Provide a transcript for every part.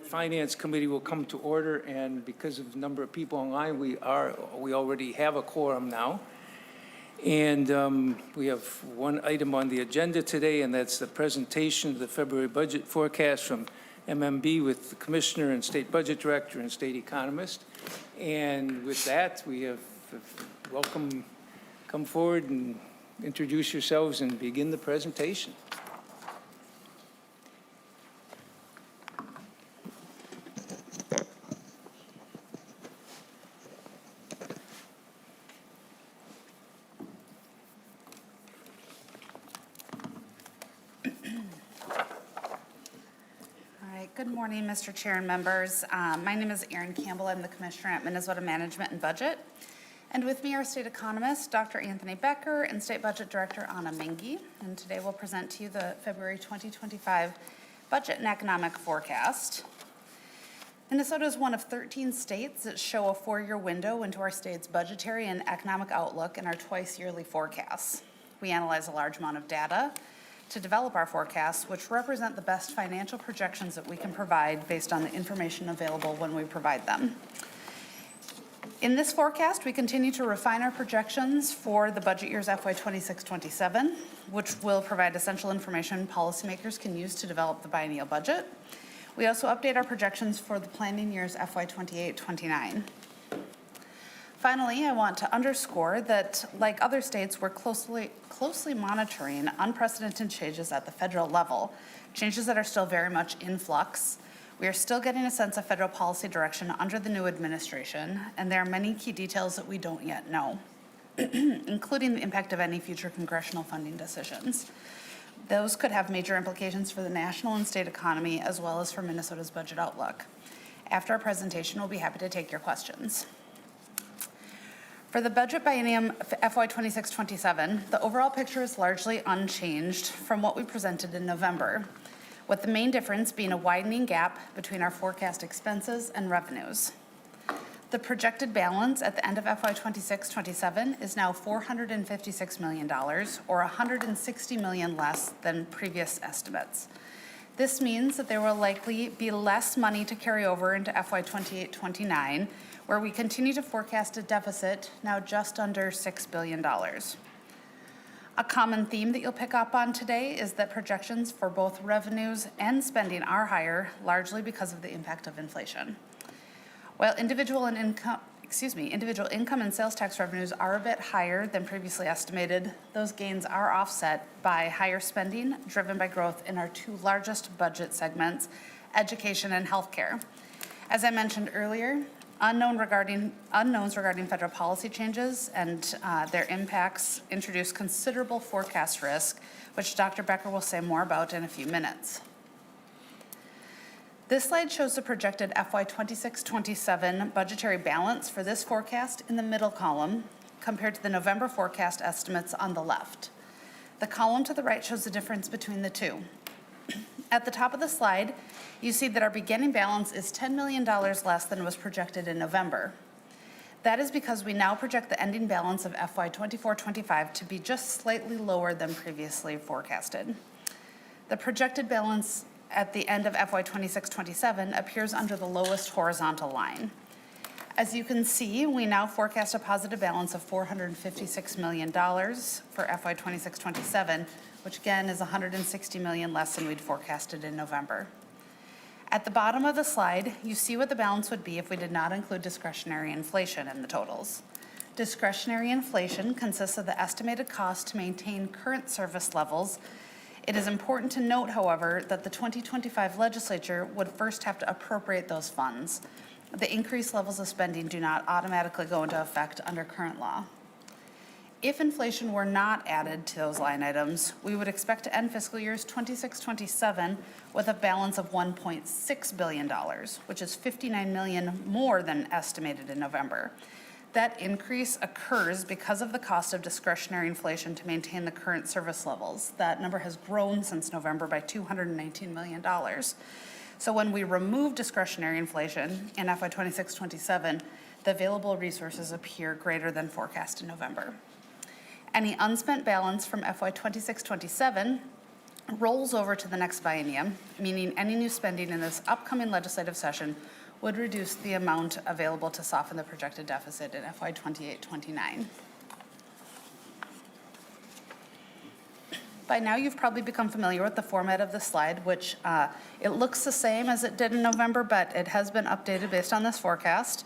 Finance Committee will come to order, and because of the number of people online, we already have a quorum now. And we have one item on the agenda today, and that's the presentation of the February budget forecast from MMB with the Commissioner and State Budget Director and State Economist. And with that, we have come forward and introduce yourselves and begin the presentation. Good morning, Mr. Chair and members. My name is Erin Campbell. I'm the Commissioner at Minnesota Management and Budget. And with me are State Economist Dr. Anthony Becker and State Budget Director Anna Mingy. And today we'll present to you the February 2025 Budget and Economic Forecast. Minnesota is one of 13 states that show a 4-year window into our state's budgetary and economic outlook in our twice-yearly forecasts. We analyze a large amount of data to develop our forecasts, which represent the best financial projections that we can provide based on the information available when we provide them. In this forecast, we continue to refine our projections for the budget years FY 26-27, which will provide essential information policymakers can use to develop the biennial budget. We also update our projections for the planning years FY 28-29. Finally, I want to underscore that, like other states, we're closely monitoring unprecedented changes at the federal level, changes that are still very much in flux. We are still getting a sense of federal policy direction under the new administration, and there are many key details that we don't yet know, including the impact of any future congressional funding decisions. Those could have major implications for the national and state economy, as well as for Minnesota's budget outlook. After our presentation, we'll be happy to take your questions. For the budget biennium FY 26-27, the overall picture is largely unchanged from what we presented in November, with the main difference being a widening gap between our forecast expenses and revenues. The projected balance at the end of FY 26-27 is now $456 million, or $160 million less than previous estimates. This means that there will likely be less money to carry over into FY 28-29, where we continue to forecast a deficit now just under $6 billion. A common theme that you'll pick up on today is that projections for both revenues and spending are higher, largely because of the impact of inflation. While individual income and sales tax revenues are a bit higher than previously estimated, those gains are offset by higher spending driven by growth in our two largest budget segments, education and healthcare. As I mentioned earlier, unknowns regarding federal policy changes and their impacts introduce considerable forecast risk, which Dr. Becker will say more about in a few minutes. This slide shows the projected FY 26-27 budgetary balance for this forecast in the middle column compared to the November forecast estimates on the left. The column to the right shows the difference between the two. At the top of the slide, you see that our beginning balance is $10 million less than was projected in November. That is because we now project the ending balance of FY 24-25 to be just slightly lower than previously forecasted. The projected balance at the end of FY 26-27 appears under the lowest horizontal line. As you can see, we now forecast a positive balance of $456 million for FY 26-27, which again is $160 million less than we'd forecasted in November. At the bottom of the slide, you see what the balance would be if we did not include discretionary inflation in the totals. Discretionary inflation consists of the estimated cost to maintain current service levels. It is important to note, however, that the 2025 legislature would first have to appropriate those funds. The increased levels of spending do not automatically go into effect under current law. If inflation were not added to those line items, we would expect to end fiscal years 26-27 with a balance of $1.6 billion, which is $59 million more than estimated in November. That increase occurs because of the cost of discretionary inflation to maintain the current service levels. That number has grown since November by $219 million. So when we remove discretionary inflation in FY 26-27, the available resources appear greater than forecast in November. Any unspent balance from FY 26-27 rolls over to the next biennium, meaning any new spending in this upcoming legislative session would reduce the amount available to soften the projected deficit in FY 28-29. By now, you've probably become familiar with the format of the slide, which it looks the same as it did in November, but it has been updated based on this forecast.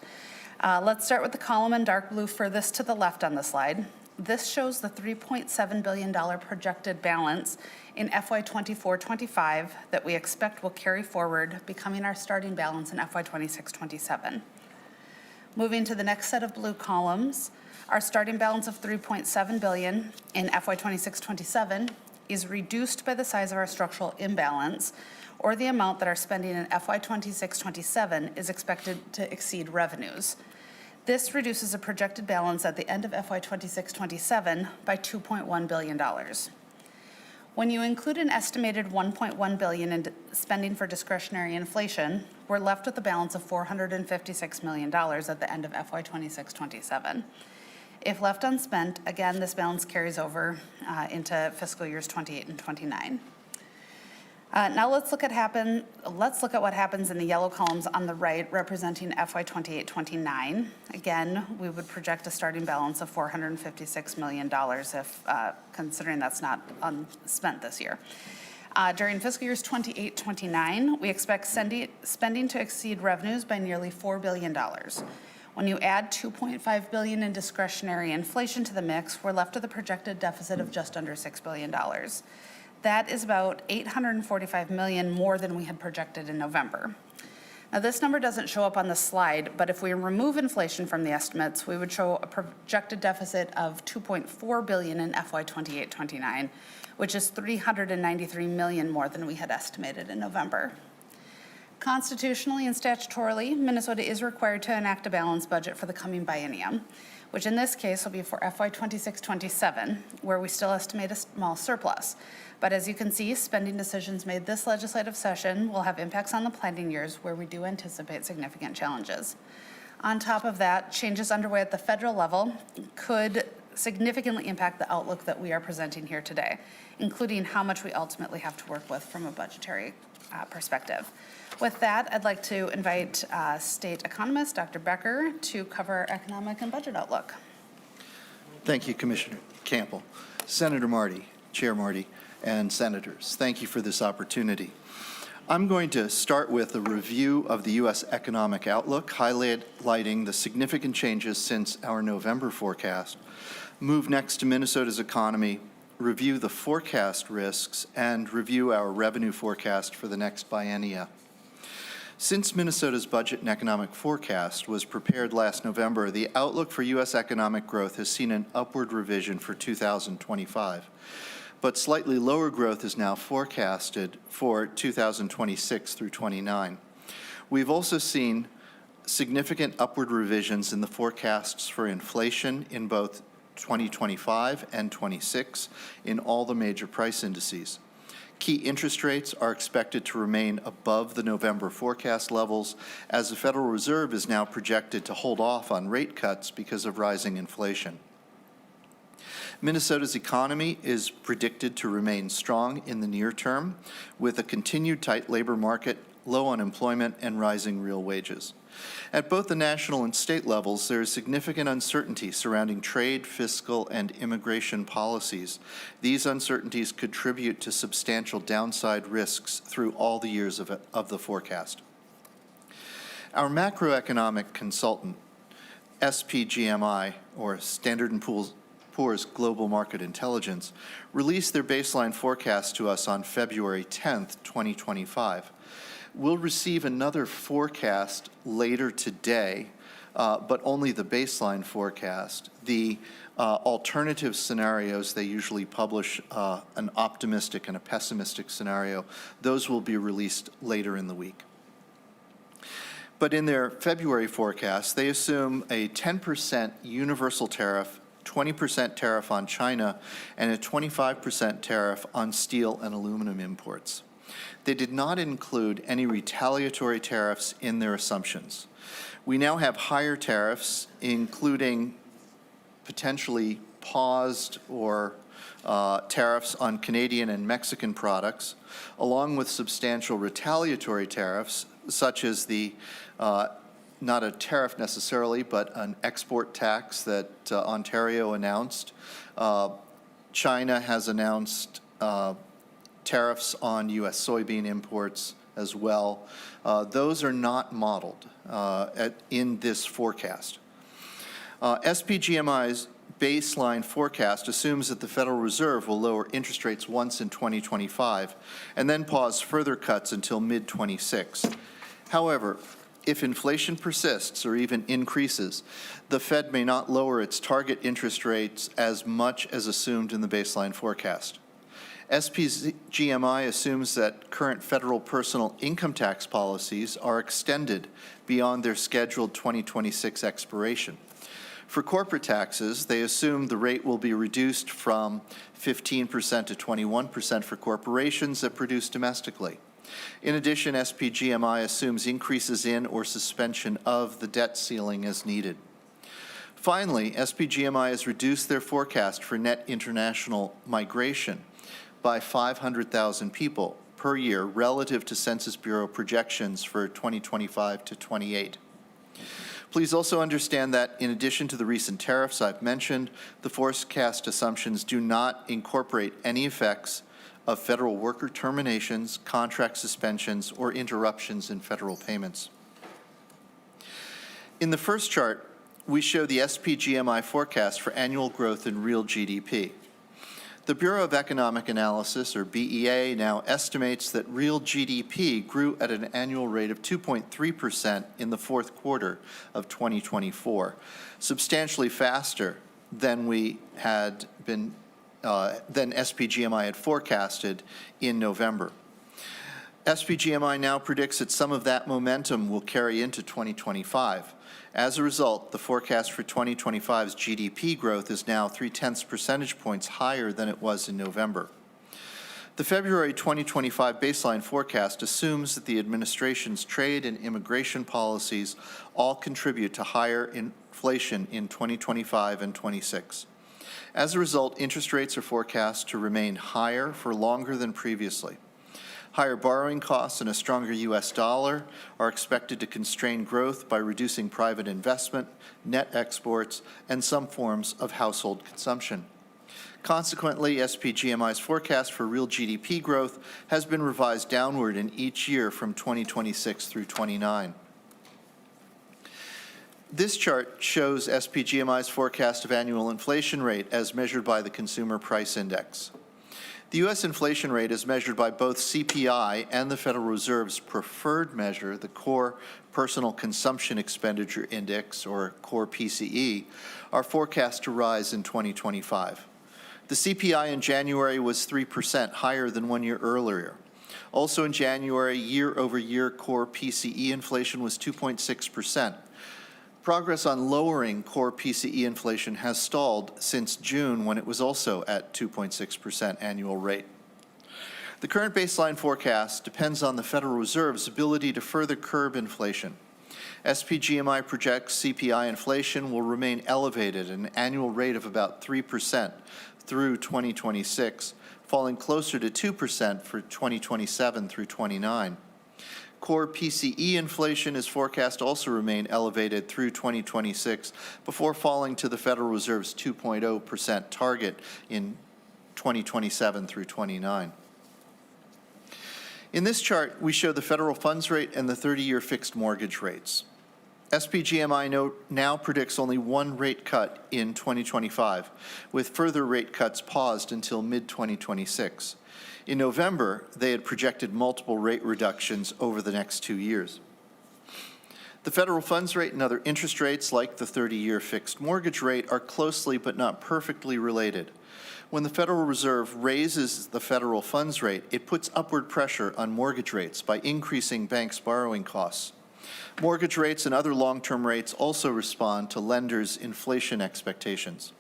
Let's start with the column in dark blue furthest to the left on the slide. This shows the $3.7 billion projected balance in FY 24-25 that we expect will carry forward, becoming our starting balance in FY 26-27. Moving to the next set of blue columns, our starting balance of $3.7 billion in FY 26-27 is reduced by the size of our structural imbalance, or the amount that our spending in FY 26-27 is expected to exceed revenues. This reduces a projected balance at the end of FY 26-27 by $2.1 billion. When you include an estimated $1.1 billion in spending for discretionary inflation, we're left with a balance of $456 million at the end of FY 26-27. If left unspent, again, this balance carries over into fiscal years 28 and 29. Now let's look at what happens in the yellow columns on the right, representing FY 28-29. Again, we would project a starting balance of $456 million if, considering that's not unspent this year. During fiscal years 28-29, we expect spending to exceed revenues by nearly $4 billion. When you add $2.5 billion in discretionary inflation to the mix, we're left with a projected deficit of just under $6 billion. That is about $845 million more than we had projected in November. Now, this number doesn't show up on the slide, but if we remove inflation from the estimates, we would show a projected deficit of $2.4 billion in FY 28-29, which is $393 million more than we had estimated in November. Constitutionally and statutorily, Minnesota is required to enact a balanced budget for the coming biennium, which in this case will be for FY 26-27, where we still estimate a small surplus. But as you can see, spending decisions made this legislative session will have impacts on the planning years where we do anticipate significant challenges. On top of that, changes underway at the federal level could significantly impact the outlook that we are presenting here today, including how much we ultimately have to work with from a budgetary perspective. With that, I'd like to invite State Economist Dr. Becker to cover our economic and budget outlook. Thank you, Commissioner Campbell. Senator Marty, Chair Marty, and Senators, thank you for this opportunity. I'm going to start with a review of the U.S. economic outlook, highlighting the significant changes since our November forecast, move next to Minnesota's economy, review the forecast risks, and review our revenue forecast for the next biennia. Since Minnesota's budget and economic forecast was prepared last November, the outlook for U.S. economic growth has seen an upward revision for 2025, but slightly lower growth is now forecasted for 2026 through 29. We've also seen significant upward revisions in the forecasts for inflation in both 2025 and 26 in all the major price indices. Key interest rates are expected to remain above the November forecast levels, as the Federal Reserve is now projected to hold off on rate cuts because of rising inflation. Minnesota's economy is predicted to remain strong in the near term, with a continued tight labor market, low unemployment, and rising real wages. At both the national and state levels, there is significant uncertainty surrounding trade, fiscal, and immigration policies. These uncertainties contribute to substantial downside risks through all the years of the forecast. Our macroeconomic consultant, SPGMI, or Standard & Poor's Global Market Intelligence, released their baseline forecast to us on February 10th, 2025. We'll receive another forecast later today, but only the baseline forecast. The alternative scenarios, they usually publish an optimistic and a pessimistic scenario. Those will be released later in the week. But in their February forecast, they assume a 10% universal tariff, 20% tariff on China, and a 25% tariff on steel and aluminum imports. They did not include any retaliatory tariffs in their assumptions. We now have higher tariffs, including potentially paused or tariffs on Canadian and Mexican products, along with substantial retaliatory tariffs, such as the not a tariff necessarily, but an export tax that Ontario announced. China has announced tariffs on U.S. soybean imports as well. Those are not modeled in this forecast. SPGMI's baseline forecast assumes that the Federal Reserve will lower interest rates once in 2025 and then pause further cuts until mid-26. However, if inflation persists or even increases, the Fed may not lower its target interest rates as much as assumed in the baseline forecast. SPGMI assumes that current federal personal income tax policies are extended beyond their scheduled 2026 expiration. For corporate taxes, they assume the rate will be reduced from 15% to 21% for corporations that produce domestically. In addition, SPGMI assumes increases in or suspension of the debt ceiling as needed. Finally, SPGMI has reduced their forecast for net international migration by 500,000 people per year relative to Census Bureau projections for 2025 to 28. Please also understand that in addition to the recent tariffs I've mentioned, the forecast assumptions do not incorporate any effects of federal worker terminations, contract suspensions, or interruptions in federal payments. In the first chart, we show the SPGMI forecast for annual growth in real GDP. The Bureau of Economic Analysis, or BEA, now estimates that real GDP grew at an annual rate of 2.3% in the fourth quarter of 2024, substantially faster than than SPGMI had forecasted in November. SPGMI now predicts that some of that momentum will carry into 2025. As a result, the forecast for 2025's GDP growth is now 0.3 percentage points higher than it was in November. The February 2025 baseline forecast assumes that the administration's trade and immigration policies all contribute to higher inflation in 2025 and 26. As a result, interest rates are forecast to remain higher for longer than previously. Higher borrowing costs and a stronger U.S. dollar are expected to constrain growth by reducing private investment, net exports, and some forms of household consumption. Consequently, SPGMI's forecast for real GDP growth has been revised downward in each year from 2026 through 29. This chart shows SPGMI's forecast of annual inflation rate as measured by the Consumer Price Index. The U.S. inflation rate is measured by both CPI and the Federal Reserve's preferred measure, the Core Personal Consumption Expenditure Index, or Core PCE, are forecast to rise in 2025. The CPI in January was 3% higher than 1 year earlier. Also in January, year-over-year core PCE inflation was 2.6%. Progress on lowering core PCE inflation has stalled since June, when it was also at 2.6% annual rate. The current baseline forecast depends on the Federal Reserve's ability to further curb inflation. SPGMI projects CPI inflation will remain elevated at an annual rate of about 3% through 2026, falling closer to 2% for 2027 through 29. Core PCE inflation is forecast to also remain elevated through 2026 before falling to the Federal Reserve's 2.0% target in 2027 through 29. In this chart, we show the federal funds rate and the 30-year fixed mortgage rates. SPGMI now predicts only one rate cut in 2025, with further rate cuts paused until mid-2026. In November, they had projected multiple rate reductions over the next 2 years. The federal funds rate and other interest rates, like the 30-year fixed mortgage rate, are closely but not perfectly related. When the Federal Reserve raises the federal funds rate, it puts upward pressure on mortgage rates by increasing banks' borrowing costs. Mortgage rates and other long-term rates also respond to lenders' inflation expectations.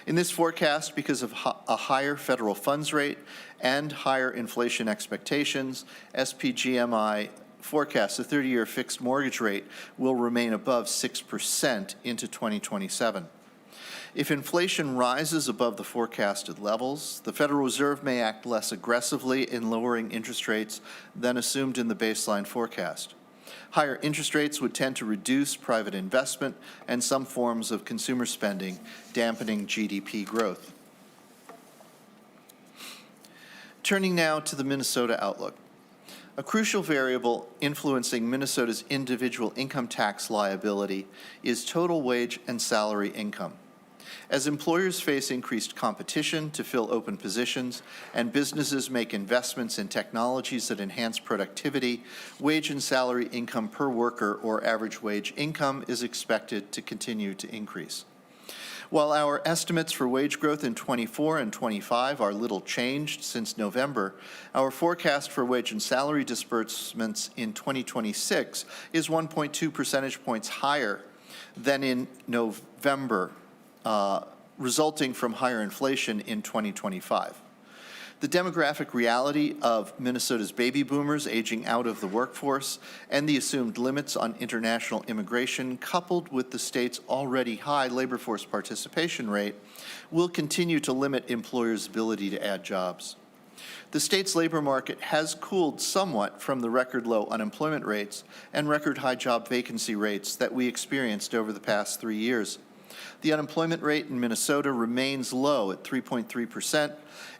In this forecast, because of a higher federal funds rate and higher inflation expectations, SPGMI forecasts the 30-year fixed mortgage rate will remain above 6% into 2027. If inflation rises above the forecasted levels, the Federal Reserve may act less aggressively in lowering interest rates than assumed in the baseline forecast. Higher interest rates would tend to reduce private investment and some forms of consumer spending, dampening GDP growth. Turning now to the Minnesota outlook. A crucial variable influencing Minnesota's individual income tax liability is total wage and salary income. As employers face increased competition to fill open positions and businesses make investments in technologies that enhance productivity, wage and salary income per worker, or average wage income, is expected to continue to increase. While our estimates for wage growth in 24 and 25 are little changed since November, our forecast for wage and salary disbursements in 2026 is 1.2 percentage points higher than in November, resulting from higher inflation in 2025. The demographic reality of Minnesota's baby boomers aging out of the workforce and the assumed limits on international immigration, coupled with the state's already high labor force participation rate, will continue to limit employers' ability to add jobs. The state's labor market has cooled somewhat from the record low unemployment rates and record high job vacancy rates that we experienced over the past 3 years. The unemployment rate in Minnesota remains low at 3.3%,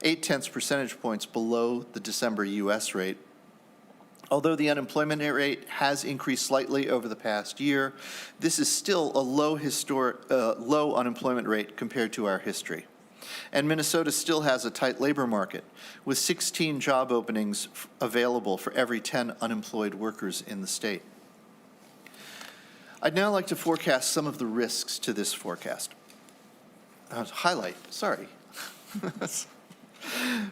0.8 percentage points below the December U.S. rate. Although the unemployment rate has increased slightly over the past year, this is still a low unemployment rate compared to our history. And Minnesota still has a tight labor market, with 16 job openings available for every 10 unemployed workers in the state. I'd now like to forecast some of the risks to this forecast.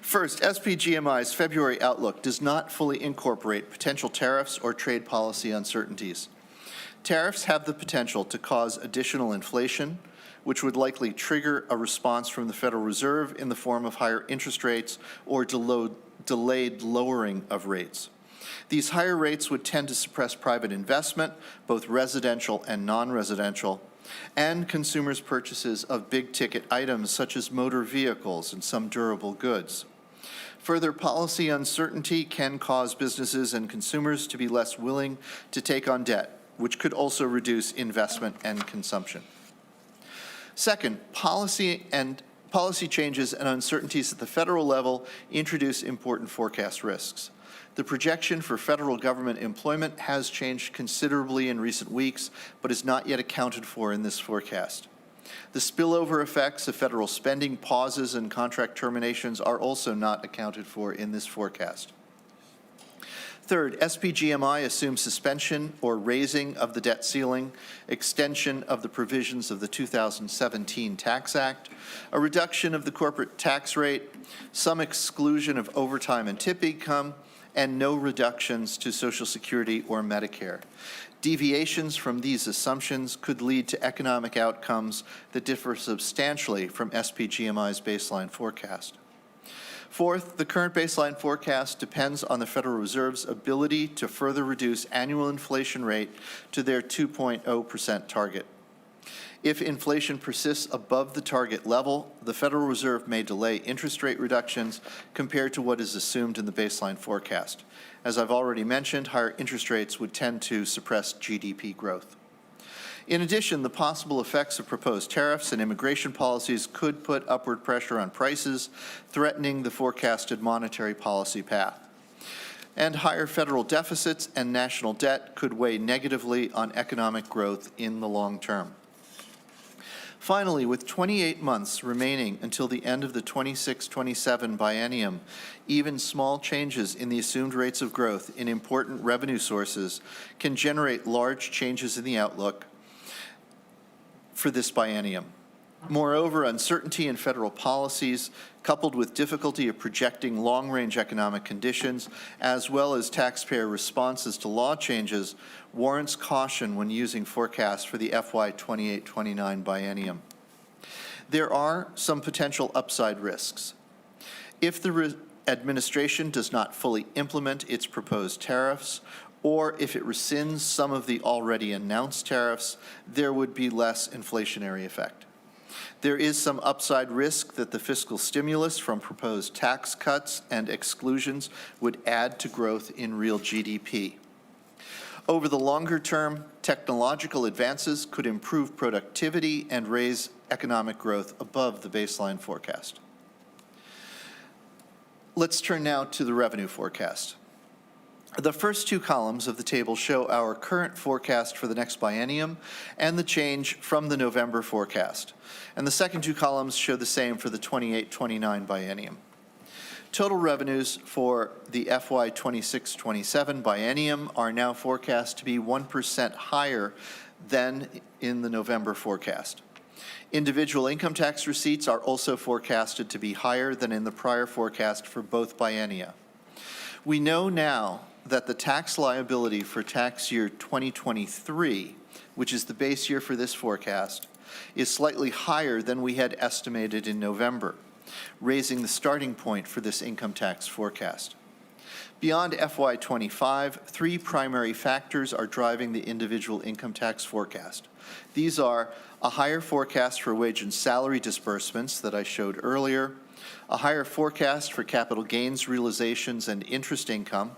First, SPGMI's February outlook does not fully incorporate potential tariffs or trade policy uncertainties. Tariffs have the potential to cause additional inflation, which would likely trigger a response from the Federal Reserve in the form of higher interest rates or delayed lowering of rates. These higher rates would tend to suppress private investment, both residential and non-residential, and consumers' purchases of big-ticket items such as motor vehicles and some durable goods. Further policy uncertainty can cause businesses and consumers to be less willing to take on debt, which could also reduce investment and consumption. Second, policy changes and uncertainties at the federal level introduce important forecast risks. The projection for federal government employment has changed considerably in recent weeks, but is not yet accounted for in this forecast. The spillover effects of federal spending pauses and contract terminations are also not accounted for in this forecast. Third, SPGMI assumes suspension or raising of the debt ceiling, extension of the provisions of the 2017 Tax Act, a reduction of the corporate tax rate, some exclusion of overtime and tip income, and no reductions to Social Security or Medicare. Deviations from these assumptions could lead to economic outcomes that differ substantially from SPGMI's baseline forecast. Fourth, the current baseline forecast depends on the Federal Reserve's ability to further reduce annual inflation rate to their 2.0% target. If inflation persists above the target level, the Federal Reserve may delay interest rate reductions compared to what is assumed in the baseline forecast. As I've already mentioned, higher interest rates would tend to suppress GDP growth. In addition, the possible effects of proposed tariffs and immigration policies could put upward pressure on prices, threatening the forecasted monetary policy path. And higher federal deficits and national debt could weigh negatively on economic growth in the long term. Finally, with 28 months remaining until the end of the 26-27 biennium, even small changes in the assumed rates of growth in important revenue sources can generate large changes in the outlook for this biennium. Moreover, uncertainty in federal policies, coupled with difficulty of projecting long-range economic conditions, as well as taxpayer responses to law changes, warrants caution when using forecasts for the FY 28-29 biennium. There are some potential upside risks. If the administration does not fully implement its proposed tariffs, or if it rescinds some of the already announced tariffs, there would be less inflationary effect. There is some upside risk that the fiscal stimulus from proposed tax cuts and exclusions would add to growth in real GDP. Over the longer term, technological advances could improve productivity and raise economic growth above the baseline forecast. Let's turn now to the revenue forecast. The first two columns of the table show our current forecast for the next biennium and the change from the November forecast. And the second two columns show the same for the 28-29 biennium. Total revenues for the FY 26-27 biennium are now forecast to be 1% higher than in the November forecast. Individual income tax receipts are also forecasted to be higher than in the prior forecast for both biennia. We know now that the tax liability for tax year 2023, which is the base year for this forecast, is slightly higher than we had estimated in November, raising the starting point for this income tax forecast. Beyond FY25, three primary factors are driving the individual income tax forecast. These are a higher forecast for wage and salary disbursements that I showed earlier, a higher forecast for capital gains realizations and interest income,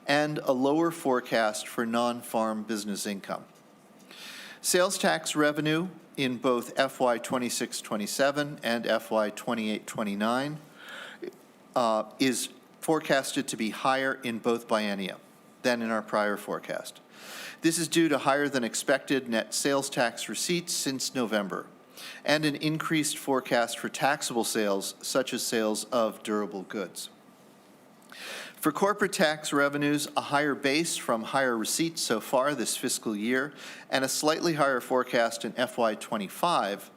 and a lower forecast for non-farm business income. Sales tax revenue in both FY 26-27 and FY 28-29 is forecasted to be higher in both biennia than in our prior forecast. This is due to higher than expected net sales tax receipts since November and an increased forecast for taxable sales, such as sales of durable goods. For corporate tax revenues, a higher base from higher receipts so far this fiscal year and a slightly higher forecast in FY25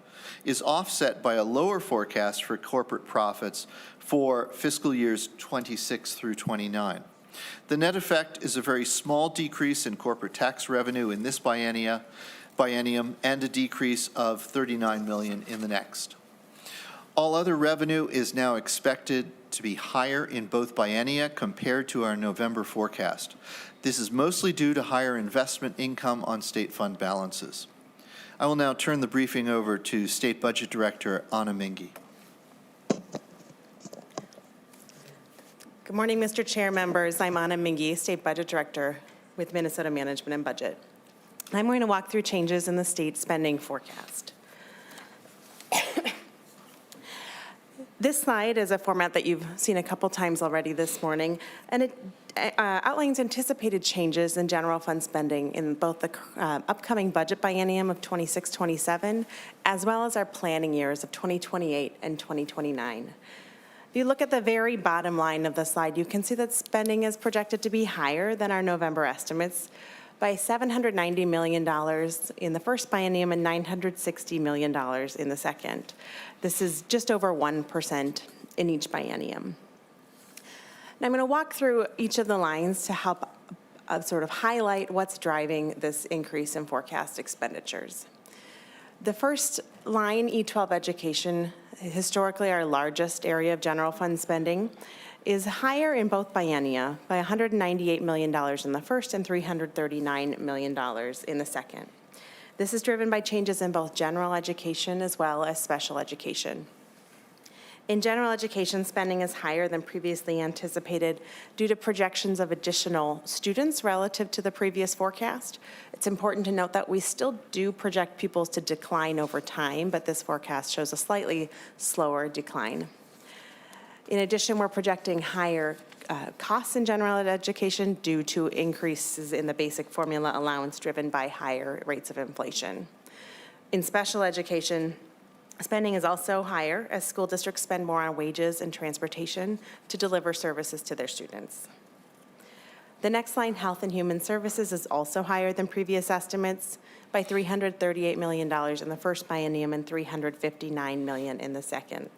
is offset by a lower forecast for corporate profits for fiscal years 26 through 29. The net effect is a very small decrease in corporate tax revenue in this biennium and a decrease of $39 million in the next. All other revenue is now expected to be higher in both biennia compared to our November forecast. This is mostly due to higher investment income on state fund balances. I will now turn the briefing over to State Budget Director Anna Mingy. Good morning, Mr. Chair, members. I'm Anna Mingy, State Budget Director with Minnesota Management and Budget. I'm going to walk through changes in the state spending forecast. This slide is a format that you've seen a couple times already this morning, and it outlines anticipated changes in general fund spending in both the upcoming budget biennium of 26-27, as well as our planning years of 2028 and 2029. If you look at the very bottom line of the slide, you can see that spending is projected to be higher than our November estimates by $790 million in the first biennium and $960 million in the second. This is just over 1% in each biennium. Now I'm going to walk through each of the lines to help sort of highlight what's driving this increase in forecast expenditures. The first line, E-12 education, historically our largest area of general fund spending, is higher in both biennia by $198 million in the first and $339 million in the second. This is driven by changes in both general education as well as special education. In general education, spending is higher than previously anticipated due to projections of additional students relative to the previous forecast. It's important to note that we still do project pupils to decline over time, but this forecast shows a slightly slower decline. In addition, we're projecting higher costs in general education due to increases in the basic formula allowance driven by higher rates of inflation. In special education, spending is also higher as school districts spend more on wages and transportation to deliver services to their students. The next line, Health and Human Services, is also higher than previous estimates by $338 million in the first biennium and $359 million in the second.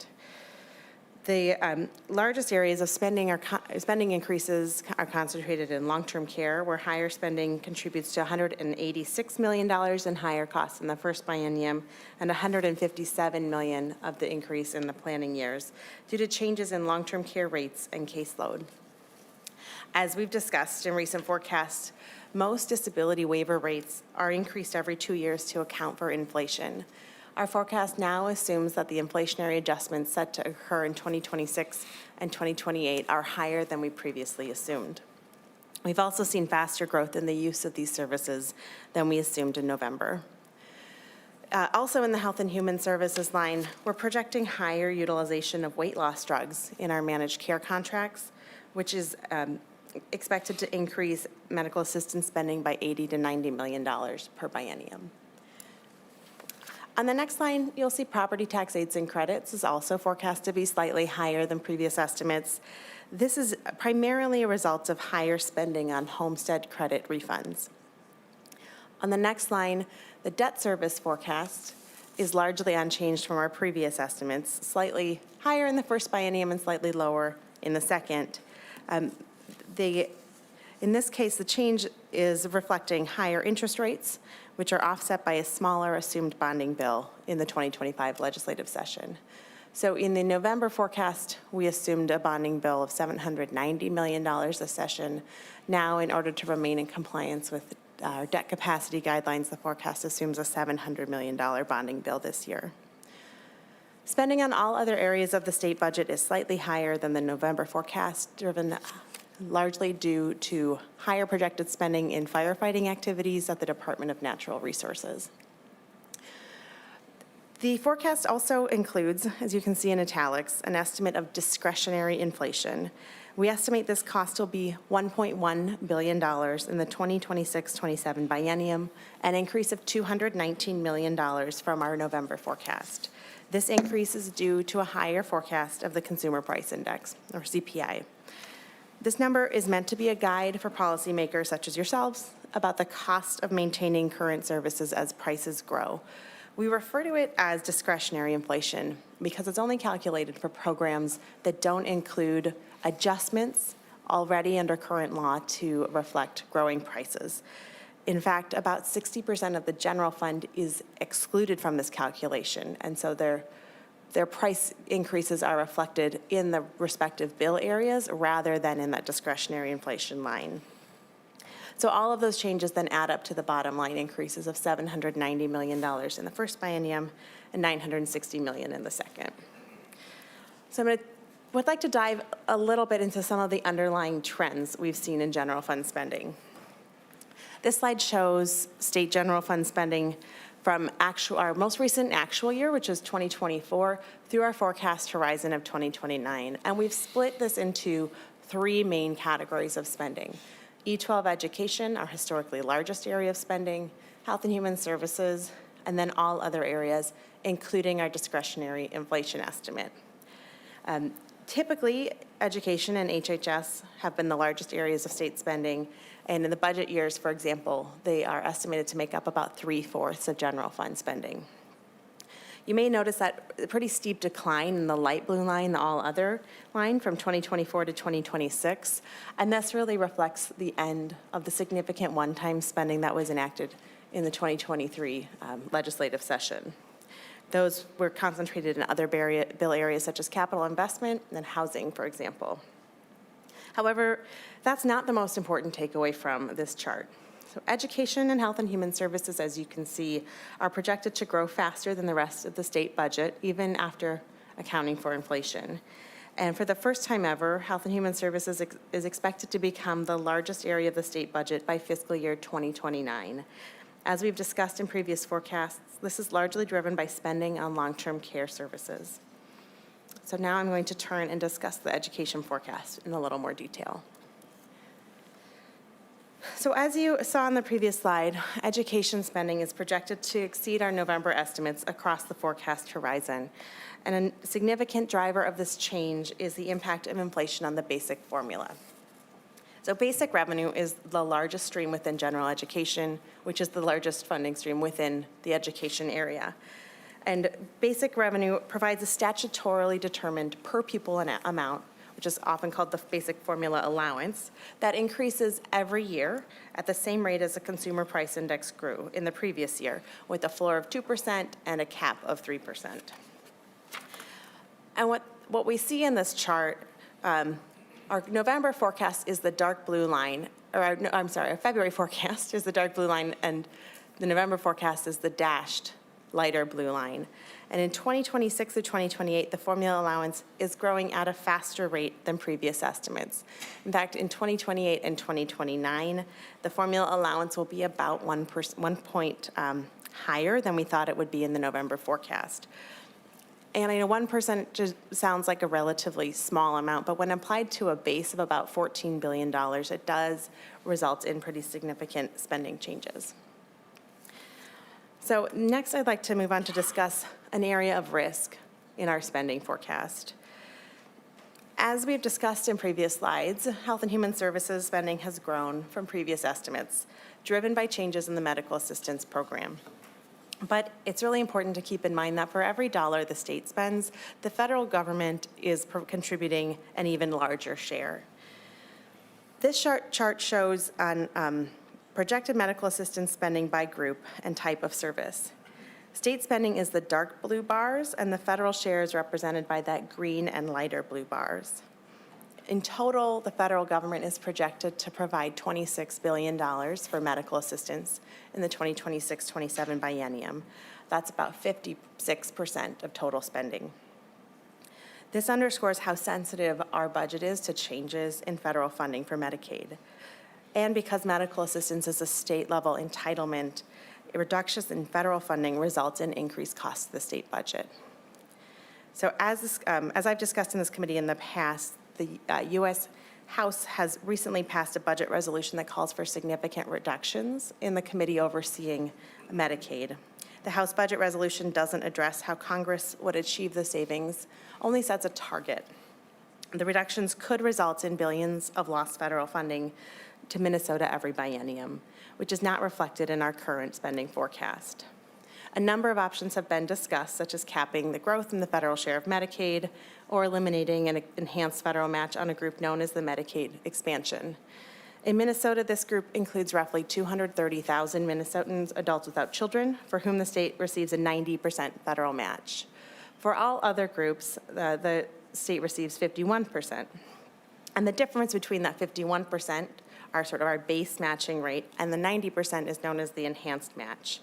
The largest areas of spending increases are concentrated in long-term care, where higher spending contributes to $186 million in higher costs in the first biennium and $157 million of the increase in the planning years due to changes in long-term care rates and caseload. As we've discussed in recent forecasts, most disability waiver rates are increased every 2 years to account for inflation. Our forecast now assumes that the inflationary adjustments set to occur in 2026 and 2028 are higher than we previously assumed. We've also seen faster growth in the use of these services than we assumed in November. Also in the Health and Human Services line, we're projecting higher utilization of weight loss drugs in our managed care contracts, which is expected to increase medical assistance spending by $80 to $90 million per biennium. On the next line, you'll see property tax aids and credits is also forecast to be slightly higher than previous estimates. This is primarily a result of higher spending on homestead credit refunds. On the next line, the debt service forecast is largely unchanged from our previous estimates, slightly higher in the first biennium and slightly lower in the second. In this case, the change is reflecting higher interest rates, which are offset by a smaller assumed bonding bill in the 2025 legislative session. So in the November forecast, we assumed a bonding bill of $790 million a session. Now, in order to remain in compliance with our debt capacity guidelines, the forecast assumes a $700 million bonding bill this year. Spending on all other areas of the state budget is slightly higher than the November forecast, driven largely due to higher projected spending in firefighting activities at the Department of Natural Resources. The forecast also includes, as you can see in italics, an estimate of discretionary inflation. We estimate this cost will be $1.1 billion in the 2026-27 biennium, an increase of $219 million from our November forecast. This increase is due to a higher forecast of the Consumer Price Index, or CPI. This number is meant to be a guide for policymakers such as yourselves about the cost of maintaining current services as prices grow. We refer to it as discretionary inflation because it's only calculated for programs that don't include adjustments already under current law to reflect growing prices. In fact, about 60% of the general fund is excluded from this calculation, and so their price increases are reflected in the respective bill areas rather than in that discretionary inflation line. So all of those changes then add up to the bottom line increases of $790 million in the first biennium and $960 million in the second. So would like to dive a little bit into some of the underlying trends we've seen in general fund spending. This slide shows state general fund spending from our most recent actual year, which is 2024, through our forecast horizon of 2029. And we've split this into three main categories of spending. E-12 education, our historically largest area of spending, Health and Human Services, and then all other areas, including our discretionary inflation estimate. Typically, education and HHS have been the largest areas of state spending, and in the budget years, for example, they are estimated to make up about 3/4 of general fund spending. You may notice that pretty steep decline in the light blue line, the all other line, from 2024 to 2026, and this really reflects the end of the significant one-time spending that was enacted in the 2023 legislative session. Those were concentrated in other bill areas such as capital investment and housing, for example. However, that's not the most important takeaway from this chart. So education and Health and Human Services, as you can see, are projected to grow faster than the rest of the state budget, even after accounting for inflation. And for the first time ever, Health and Human Services is expected to become the largest area of the state budget by fiscal year 2029. As we've discussed in previous forecasts, this is largely driven by spending on long-term care services. So now I'm going to turn and discuss the education forecast in a little more detail. So as you saw on the previous slide, education spending is projected to exceed our November estimates across the forecast horizon. And a significant driver of this change is the impact of inflation on the basic formula. So basic revenue is the largest stream within general education, which is the largest funding stream within the education area. And basic revenue provides a statutorily determined per pupil amount, which is often called the basic formula allowance, that increases every year at the same rate as the Consumer Price Index grew in the previous year, with a floor of 2% and a cap of 3%. And what we see in this chart, our November forecast is the dark blue line, or our February forecast is the dark blue line, and the November forecast is the dashed lighter blue line. And in 2026 to 2028, the formula allowance is growing at a faster rate than previous estimates. In fact, in 2028 and 2029, the formula allowance will be about 1 point higher than we thought it would be in the November forecast. And I know 1% just sounds like a relatively small amount, but when applied to a base of about $14 billion, it does result in pretty significant spending changes. So next, I'd like to move on to discuss an area of risk in our spending forecast. As we've discussed in previous slides, Health and Human Services spending has grown from previous estimates, driven by changes in the medical assistance program. But it's really important to keep in mind that for every dollar the state spends, the federal government is contributing an even larger share. This chart shows on projected medical assistance spending by group and type of service. State spending is the dark blue bars, and the federal share is represented by that green and lighter blue bars. In total, the federal government is projected to provide $26 billion for medical assistance in the 2026-27 biennium. That's about 56% of total spending. This underscores how sensitive our budget is to changes in federal funding for Medicaid. And because medical assistance is a state-level entitlement, reductions in federal funding results in increased costs to the state budget. So as I've discussed in this committee in the past, the U.S. House has recently passed a budget resolution that calls for significant reductions in the committee overseeing Medicaid. The House budget resolution doesn't address how Congress would achieve the savings, only sets a target. The reductions could result in billions of lost federal funding to Minnesota every biennium, which is not reflected in our current spending forecast. A number of options have been discussed, such as capping the growth in the federal share of Medicaid or eliminating an enhanced federal match on a group known as the Medicaid expansion. In Minnesota, this group includes roughly 230,000 Minnesotans, adults without children, for whom the state receives a 90% federal match. For all other groups, the state receives 51%. And the difference between that 51%, our base matching rate, and the 90% is known as the enhanced match.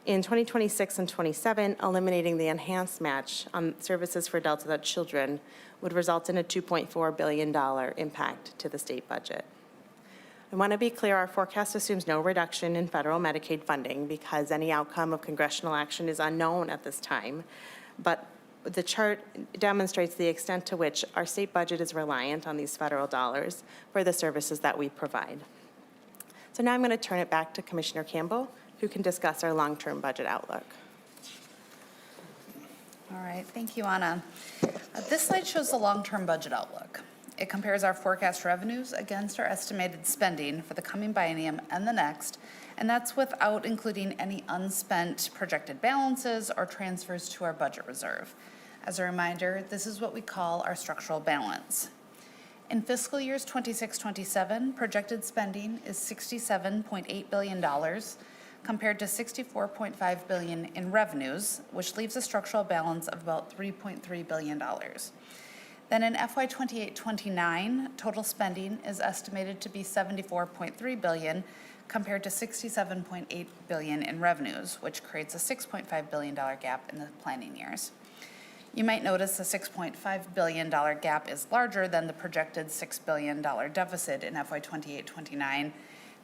In 2026 and 27, eliminating the enhanced match on services for adults without children would result in a $2.4 billion impact to the state budget. I want to be clear, our forecast assumes no reduction in federal Medicaid funding because any outcome of congressional action is unknown at this time. But the chart demonstrates the extent to which our state budget is reliant on these federal dollars for the services that we provide. So now I'm going to turn it back to Commissioner Campbell, who can discuss our long-term budget outlook. All right, thank you, Anna. This slide shows the long-term budget outlook. It compares our forecast revenues against our estimated spending for the coming biennium and the next, and that's without including any unspent projected balances or transfers to our budget reserve. As a reminder, this is what we call our structural balance. In fiscal years 26-27, projected spending is $67.8 billion, compared to $64.5 billion in revenues, which leaves a structural balance of about $3.3 billion. Then in FY 28-29, total spending is estimated to be $74.3 billion, compared to $67.8 billion in revenues, which creates a $6.5 billion gap in the planning years. You might notice the $6.5 billion gap is larger than the projected $6 billion deficit in FY 28-29.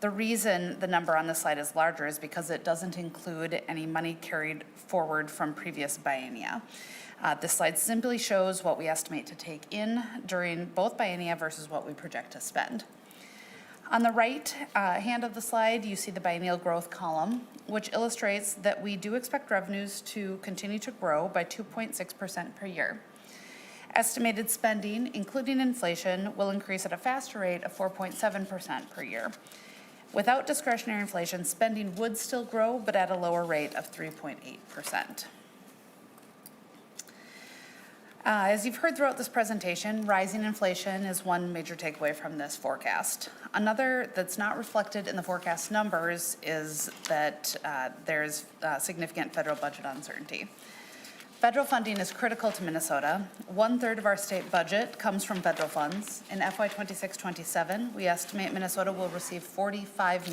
The reason the number on the slide is larger is because it doesn't include any money carried forward from previous biennia. This slide simply shows what we estimate to take in during both biennia versus what we project to spend. On the right hand of the slide, you see the biennial growth column, which illustrates that we do expect revenues to continue to grow by 2.6% per year. Estimated spending, including inflation, will increase at a faster rate of 4.7% per year. Without discretionary inflation, spending would still grow, but at a lower rate of 3.8%. As you've heard throughout this presentation, rising inflation is one major takeaway from this forecast. Another that's not reflected in the forecast numbers is that there's significant federal budget uncertainty. Federal funding is critical to Minnesota. 1/3 of our state budget comes from federal funds. In FY 26-27, we estimate Minnesota will receive $45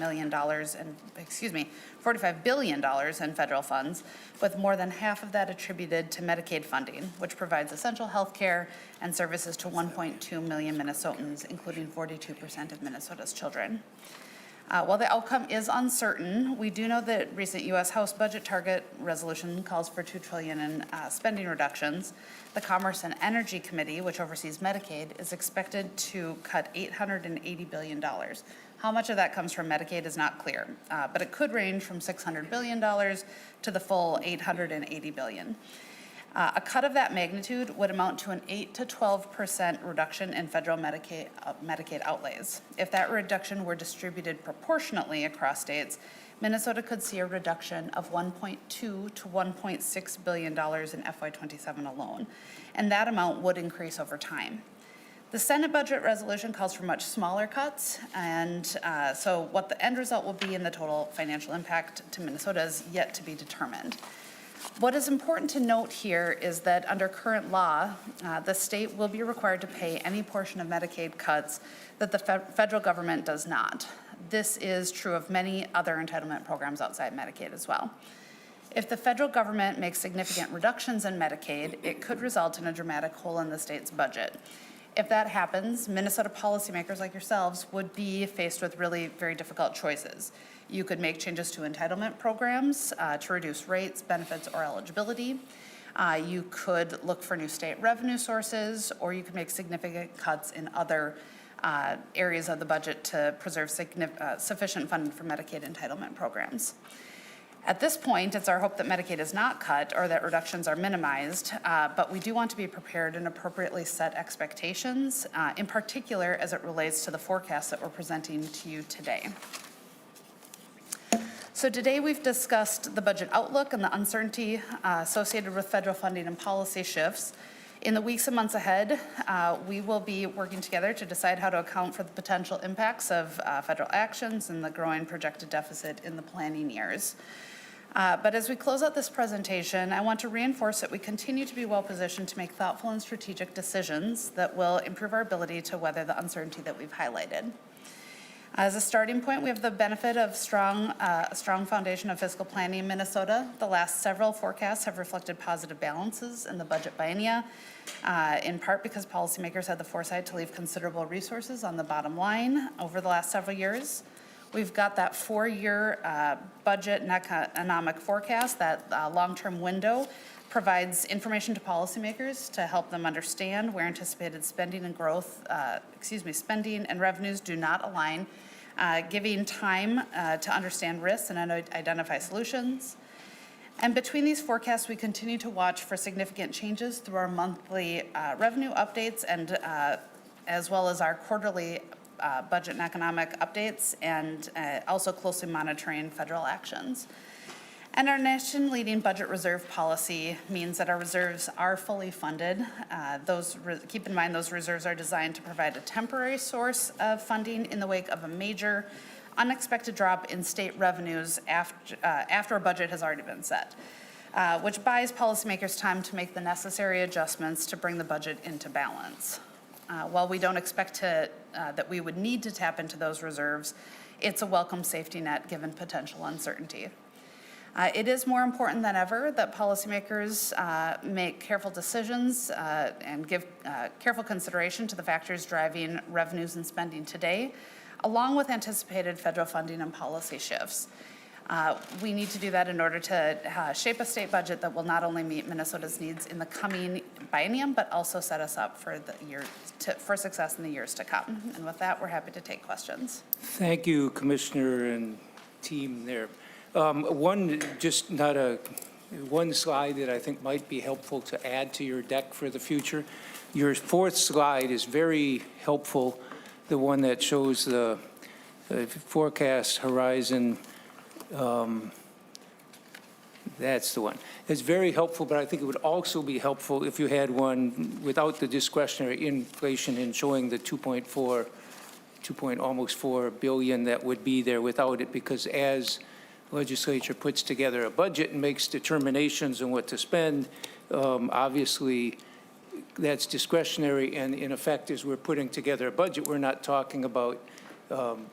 billion in federal funds, with more than half of that attributed to Medicaid funding, which provides essential health care and services to 1.2 million Minnesotans, including 42% of Minnesota's children. While the outcome is uncertain, we do know that recent U.S. House budget target resolution calls for $2 trillion in spending reductions. The Commerce and Energy Committee, which oversees Medicaid, is expected to cut $880 billion. How much of that comes from Medicaid is not clear, but it could range from $600 billion to the full $880 billion. A cut of that magnitude would amount to an 8 to 12% reduction in federal Medicaid outlays. If that reduction were distributed proportionately across states, Minnesota could see a reduction of $1.2 to $1.6 billion in FY27 alone, and that amount would increase over time. The Senate budget resolution calls for much smaller cuts, and so what the end result will be in the total financial impact to Minnesota is yet to be determined. What is important to note here is that under current law, the state will be required to pay any portion of Medicaid cuts that the federal government does not. This is true of many other entitlement programs outside Medicaid as well. If the federal government makes significant reductions in Medicaid, it could result in a dramatic hole in the state's budget. If that happens, Minnesota policymakers like yourselves would be faced with really very difficult choices. You could make changes to entitlement programs to reduce rates, benefits, or eligibility. You could look for new state revenue sources, or you could make significant cuts in other areas of the budget to preserve sufficient funding for Medicaid entitlement programs. At this point, it's our hope that Medicaid is not cut or that reductions are minimized, but we do want to be prepared and appropriately set expectations, in particular as it relates to the forecast that we're presenting to you today. So today we've discussed the budget outlook and the uncertainty associated with federal funding and policy shifts. In the weeks and months ahead, we will be working together to decide how to account for the potential impacts of federal actions and the growing projected deficit in the planning years. But as we close out this presentation, I want to reinforce that we continue to be well positioned to make thoughtful and strategic decisions that will improve our ability to weather the uncertainty that we've highlighted. As a starting point, we have the benefit of a strong foundation of fiscal planning in Minnesota. The last several forecasts have reflected positive balances in the budget biennia, in part because policymakers had the foresight to leave considerable resources on the bottom line over the last several years. We've got that 4-year budget and economic forecast. That long-term window provides information to policymakers to help them understand where anticipated spending and spending and revenues do not align, giving time to understand risks and identify solutions. And between these forecasts, we continue to watch for significant changes through our monthly revenue updates and as well as our quarterly budget and economic updates, and also closely monitoring federal actions. And our nation-leading budget reserve policy means that our reserves are fully funded. Keep in mind, those reserves are designed to provide a temporary source of funding in the wake of a major unexpected drop in state revenues after a budget has already been set, which buys policymakers time to make the necessary adjustments to bring the budget into balance. While we don't expect that we would need to tap into those reserves, it's a welcome safety net given potential uncertainty. It is more important than ever that policymakers make careful decisions and give careful consideration to the factors driving revenues and spending today, along with anticipated federal funding and policy shifts. We need to do that in order to shape a state budget that will not only meet Minnesota's needs in the coming biennium, but also set us up for for success in the years to come. And with that, we're happy to take questions. Thank you, Commissioner and team there. One slide that I think might be helpful to add to your deck for the future. Your 4th slide is very helpful, the one that shows the forecast horizon. That's the one. It's very helpful, but I think it would also be helpful if you had one without the discretionary inflation and showing the almost 4 billion that would be there without it, because as legislature puts together a budget and makes determinations on what to spend, Obviously, that's discretionary, and in effect, as we're putting together a budget, we're not talking about,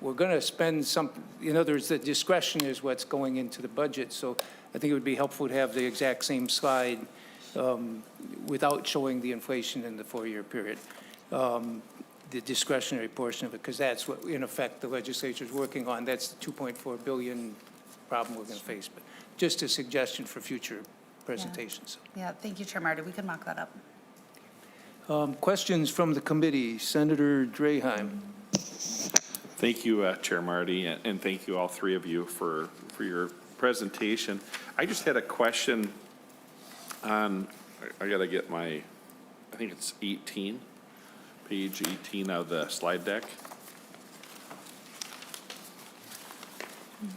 we're going to spend some, in other words, the discretion is what's going into the budget. So I think it would be helpful to have the exact same slide without showing the inflation in the 4-year period, the discretionary portion of it, because that's what, in effect, the legislature is working on. That's the $2.4 billion problem we're going to face. But just a suggestion for future presentations. Yeah, thank you, Chair Marty. We can mock that up. Questions from the committee. Senator Draheim. Thank you, Chair Marty, and thank you all three of you for your presentation. I just had a question on, I got to get my, I think it's 18, page 18 of the slide deck.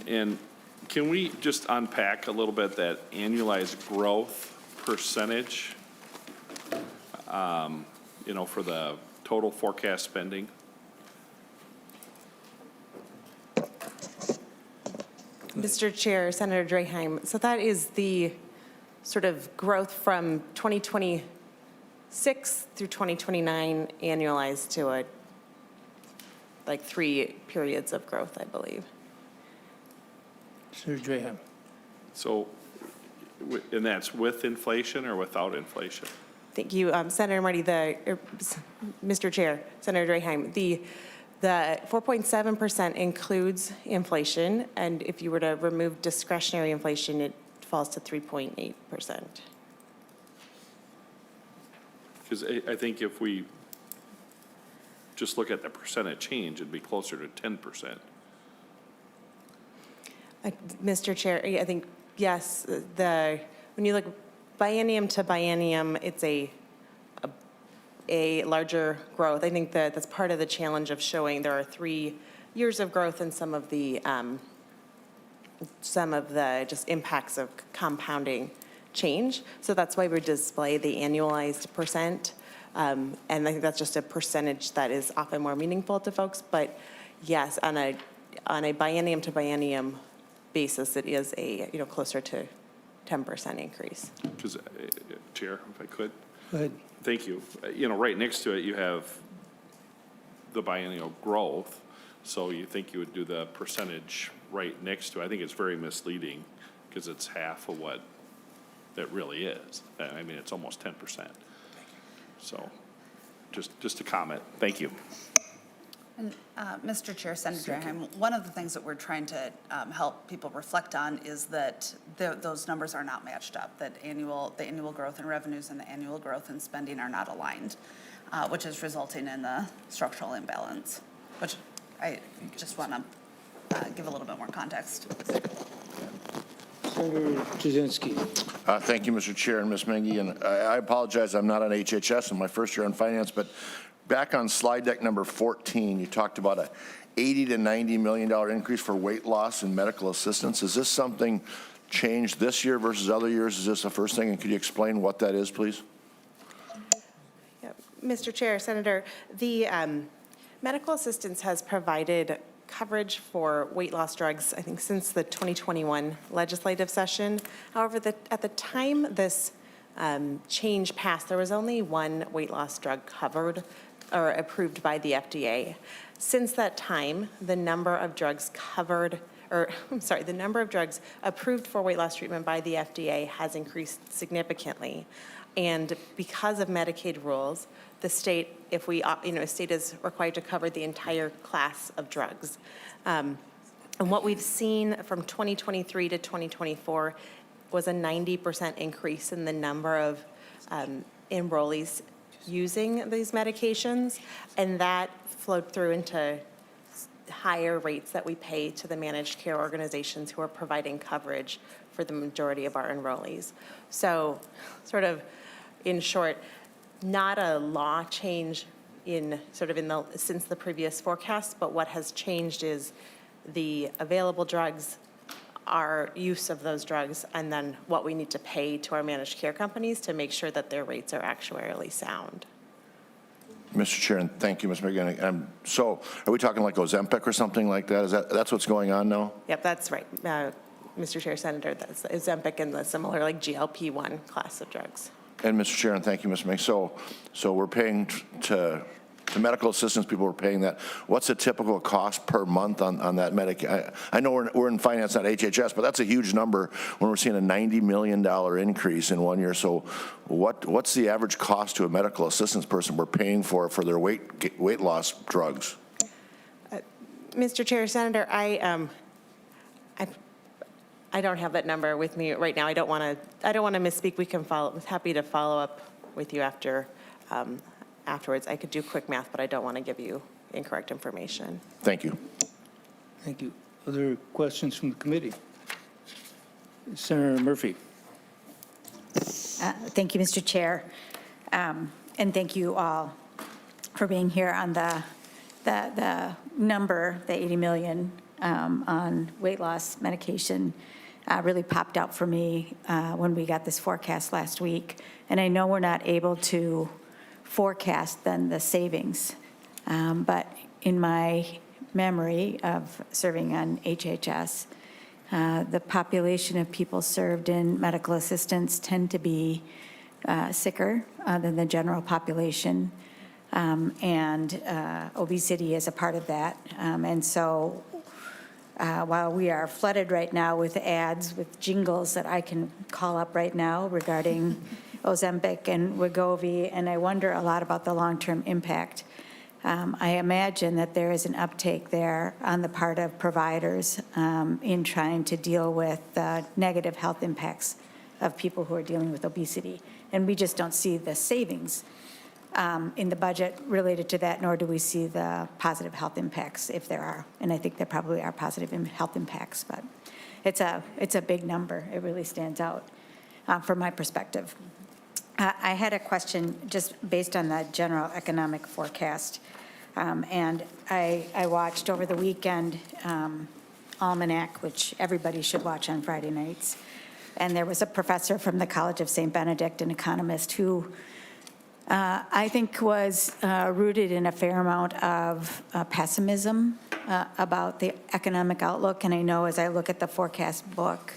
And can we just unpack a little bit that annualized growth percentage, you know, for the total forecast spending? Mr. Chair, Senator Draheim, so that is the sort of growth from 2026 through 2029 annualized to like 3 periods of growth, I believe. Senator Draheim. So, and that's with inflation or without inflation? Thank you, Senator Marty. Mr. Chair, Senator Draheim, the 4.7% includes inflation, and if you were to remove discretionary inflation, it falls to 3.8%. Because I think if we just look at the percentage change, it'd be closer to 10%. Mr. Chair, I think, yes, when you look biennium to biennium, it's a larger growth. I think that's part of the challenge of showing there are 3 years of growth and some of the just impacts of compounding change. So that's why we display the annualized percent. And I think that's just a percentage that is often more meaningful to folks. But yes, on a biennium to biennium basis, it is a, closer to 10% increase. Because, Chair, if I could. Go ahead. Thank you. Right next to it, you have the biennial growth. So you think you would do the percentage right next to it. I think it's very misleading because it's half of what it really is. I mean, it's almost 10%. So just a comment. Thank you. And Mr. Chair, Senator Draheim, one of the things that we're trying to help people reflect on is that those numbers are not matched up, that the annual growth in revenues and the annual growth in spending are not aligned, which is resulting in the structural imbalance, which I just want to give a little bit more context. Senator Jasinski. Thank you, Mr. Chair and Ms. Mengy. And I apologize, I'm not on HHS in my first year on finance, but back on slide deck number 14, you talked about a $80 to $90 million increase for weight loss and medical assistance. Is this something changed this year versus other years? Is this the first thing? And could you explain what that is, please? Yep. Mr. Chair, Senator, the medical assistance has provided coverage for weight loss drugs, I think, since the 2021 legislative session. However, at the time this change passed, there was only one weight loss drug covered or approved by the FDA. Since that time, the number of drugs the number of drugs approved for weight loss treatment by the FDA has increased significantly. And because of Medicaid rules, the state, a state is required to cover the entire class of drugs. And what we've seen from 2023 to 2024 was a 90% increase in the number of enrollees using these medications, and that flowed through into higher rates that we pay to the managed care organizations who are providing coverage for the majority of our enrollees. So sort of in short, not a law change since the previous forecast, but what has changed is the available drugs, our use of those drugs, and then what we need to pay to our managed care companies to make sure that their rates are actuarially sound. Mr. Chair, and thank you, Ms. McGinnis. So are we talking like Ozempic or something like that? That's what's going on now? Yep, that's right. Mr. Chair, Senator, that's Ozempic and the similar like GLP-1 class of drugs. And Mr. Chair, and thank you, Ms. Meng. So we're paying to medical assistance people, we're paying that. What's a typical cost per month on that I know we're in finance, not HHS, but that's a huge number when we're seeing a $90 million increase in 1 year. So what's the average cost to a medical assistance person we're paying for their weight loss drugs? Mr. Chair, Senator, I don't have that number with me right now. I don't want to misspeak. We can follow. I'm happy to follow up with you afterwards. I could do quick math, but I don't want to give you incorrect information. Thank you. Thank you. Other questions from the committee? Senator Murphy. Thank you, Mr. Chair. And thank you all for being here on the number, the 80 million on weight loss medication really popped out for me when we got this forecast last week. And I know we're not able to forecast then the savings, but in my memory of serving on HHS, the population of people served in medical assistance tend to be sicker than the general population, and obesity is a part of that. And so while we are flooded right now with ads, with jingles that I can call up right now regarding Ozempic and Wegovy, and I wonder a lot about the long-term impact. I imagine that there is an uptake there on the part of providers in trying to deal with negative health impacts of people who are dealing with obesity. And we just don't see the savings in the budget related to that, nor do we see the positive health impacts, if there are. And I think there probably are positive health impacts, but it's a big number. It really stands out from my perspective. I had a question just based on the general economic forecast. And I watched over the weekend Almanac, which everybody should watch on Friday nights. And there was a professor from the College of St. Benedict, an economist, who I think was rooted in a fair amount of pessimism about the economic outlook. And I know as I look at the forecast book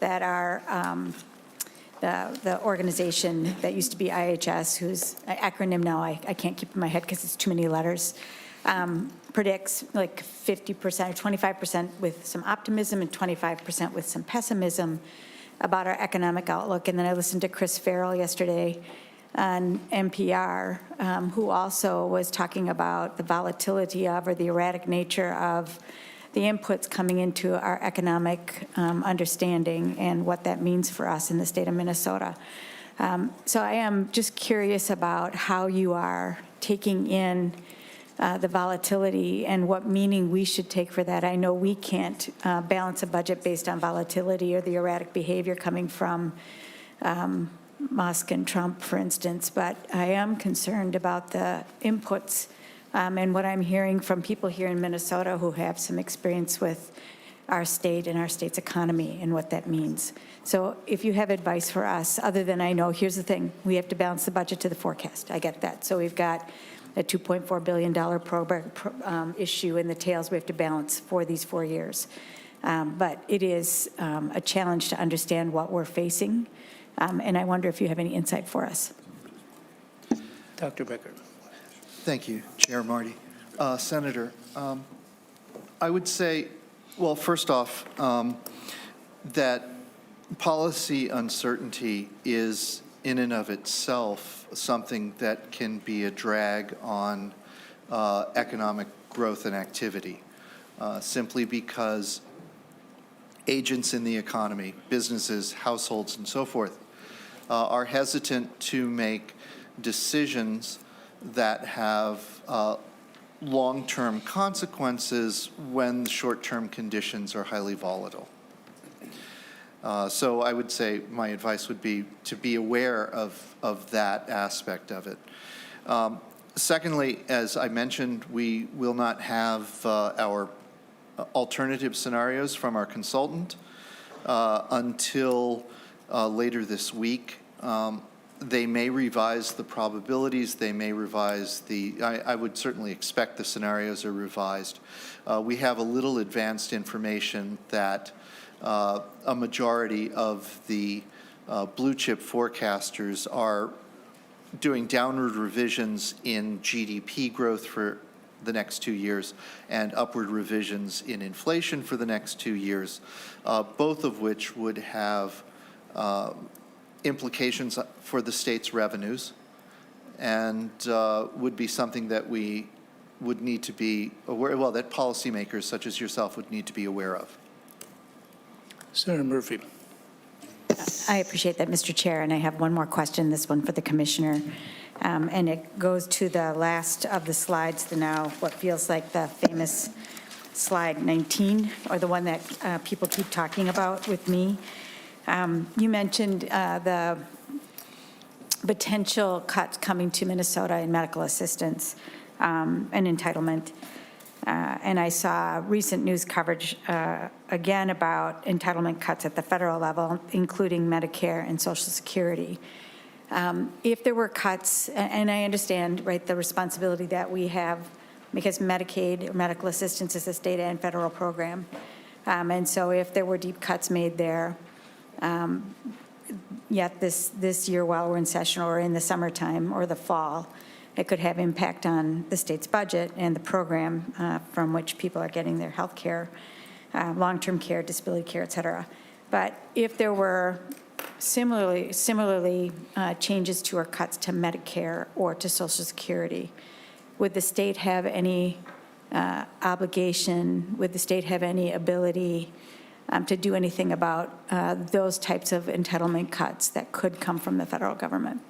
that our the organization that used to be IHS, whose acronym now I can't keep in my head because it's too many letters, predicts like 50% or 25% with some optimism and 25% with some pessimism about our economic outlook. And then I listened to Chris Farrell yesterday on NPR, who also was talking about the volatility of, or the erratic nature of, the inputs coming into our economic understanding and what that means for us in the state of Minnesota. So I am just curious about how you are taking in the volatility and what meaning we should take for that. I know we can't balance a budget based on volatility or the erratic behavior coming from Musk and Trump, for instance, but I am concerned about the inputs and what I'm hearing from people here in Minnesota who have some experience with our state and our state's economy and what that means. So if you have advice for us, other than I know, here's the thing, we have to balance the budget to the forecast. I get that. So we've got a $2.4 billion issue in the tails we have to balance for these 4 years. But it is a challenge to understand what we're facing. And I wonder if you have any insight for us. Dr. Becker. Thank you, Chair Marty. Senator, I would say, well, first off, that policy uncertainty is in and of itself something that can be a drag on economic growth and activity, simply because agents in the economy, businesses, households, and so forth, are hesitant to make decisions that have long-term consequences when short-term conditions are highly volatile. So I would say my advice would be to be aware of that aspect of it. Secondly, as I mentioned, we will not have our alternative scenarios from our consultant until later this week. They may revise the probabilities, they may revise I would certainly expect the scenarios are revised. We have a little advanced information that a majority of the blue chip forecasters are doing downward revisions in GDP growth for the next 2 years and upward revisions in inflation for the next 2 years, both of which would have implications for the state's revenues and would be something that we would need to be aware, well, that policymakers such as yourself would need to be aware of. Senator Murphy. I appreciate that, Mr. Chair, and I have one more question, this one for the Commissioner. And it goes to the last of the slides, the now what feels like the famous slide 19, or the one that people keep talking about with me. You mentioned the potential cuts coming to Minnesota in medical assistance and entitlement. And I saw recent news coverage, again, about entitlement cuts at the federal level, including Medicare and Social Security. If there were cuts, and I understand, right, the responsibility that we have, because Medicaid, or medical assistance, is a state and federal program. And so if there were deep cuts made there, yet this year while we're in session or in the summertime or the fall, it could have impact on the state's budget and the program from which people are getting their health care, long-term care, disability care, et cetera. But if there were similarly changes to or cuts to Medicare or to Social Security, would the state have any obligation, would the state have any ability to do anything about those types of entitlement cuts that could come from the federal government?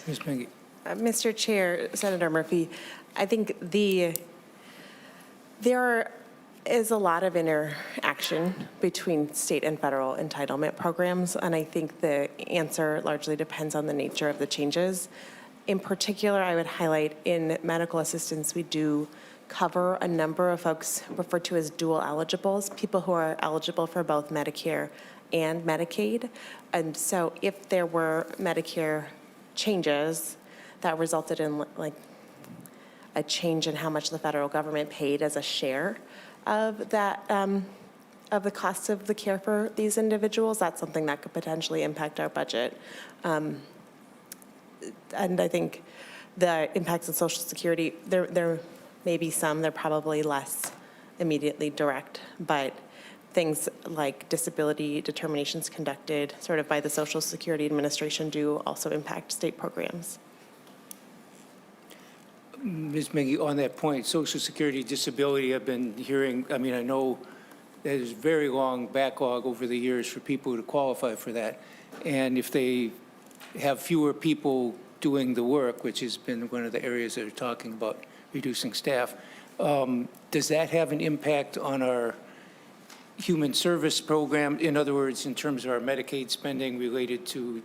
Ms. Mengy. Mr. Chair, Senator Murphy, I think there is a lot of interaction between state and federal entitlement programs, and I think the answer largely depends on the nature of the changes. In particular, I would highlight in medical assistance, we do cover a number of folks referred to as dual eligibles, people who are eligible for both Medicare and Medicaid. And so if there were Medicare changes that resulted in like a change in how much the federal government paid as a share of that, of the cost of the care for these individuals, that's something that could potentially impact our budget. And I think the impacts on Social Security, there may be some, they're probably less immediately direct, but things like disability determinations conducted sort of by the Social Security Administration do also impact state programs. Ms. Mengy, on that point, Social Security disability, I've been hearing, I mean, I know there's very long backlog over the years for people to qualify for that. And if they have fewer people doing the work, which has been one of the areas that are talking about reducing staff, does that have an impact on our human service program? In other words, in terms of our Medicaid spending related to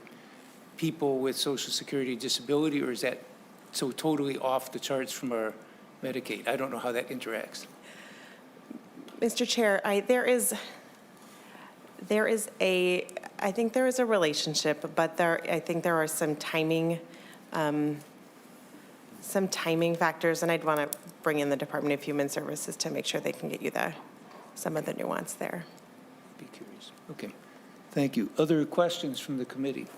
people with Social Security disability, or is that so totally off the charts from our Medicaid? I don't know how that interacts. Mr. Chair, I think there is a relationship, but I think there are some timing factors, and I'd want to bring in the Department of Human Services to make sure they can get you some of the nuance there. Be curious. Okay. Thank you. Other questions from the committee?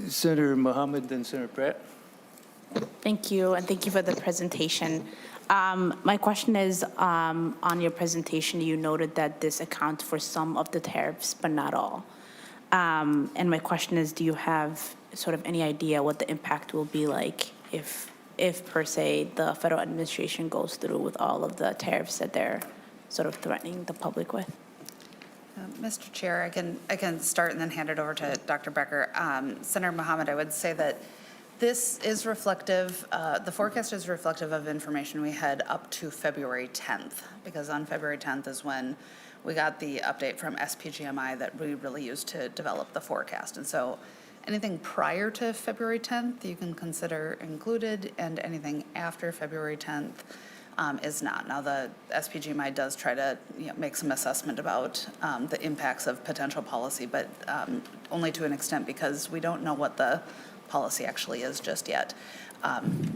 Senator Mohammed, then Senator Pratt. Thank you, and thank you for the presentation. My question is, on your presentation, you noted that this accounts for some of the tariffs, but not all. And my question is, do you have sort of any idea what the impact will be like if per se, the federal administration goes through with all of the tariffs that they're sort of threatening the public with? Mr. Chair, I can start and then hand it over to Dr. Becker. Senator Mohammed, I would say that this is reflective, the forecast is reflective of information we had up to February 10th, because on February 10th is when we got the update from SPGMI that we really used to develop the forecast. And so anything prior to February 10th, you can consider included, and anything after February 10th is not. Now, the SPGMI does try to make some assessment about the impacts of potential policy, but only to an extent, because we don't know what the policy actually is just yet.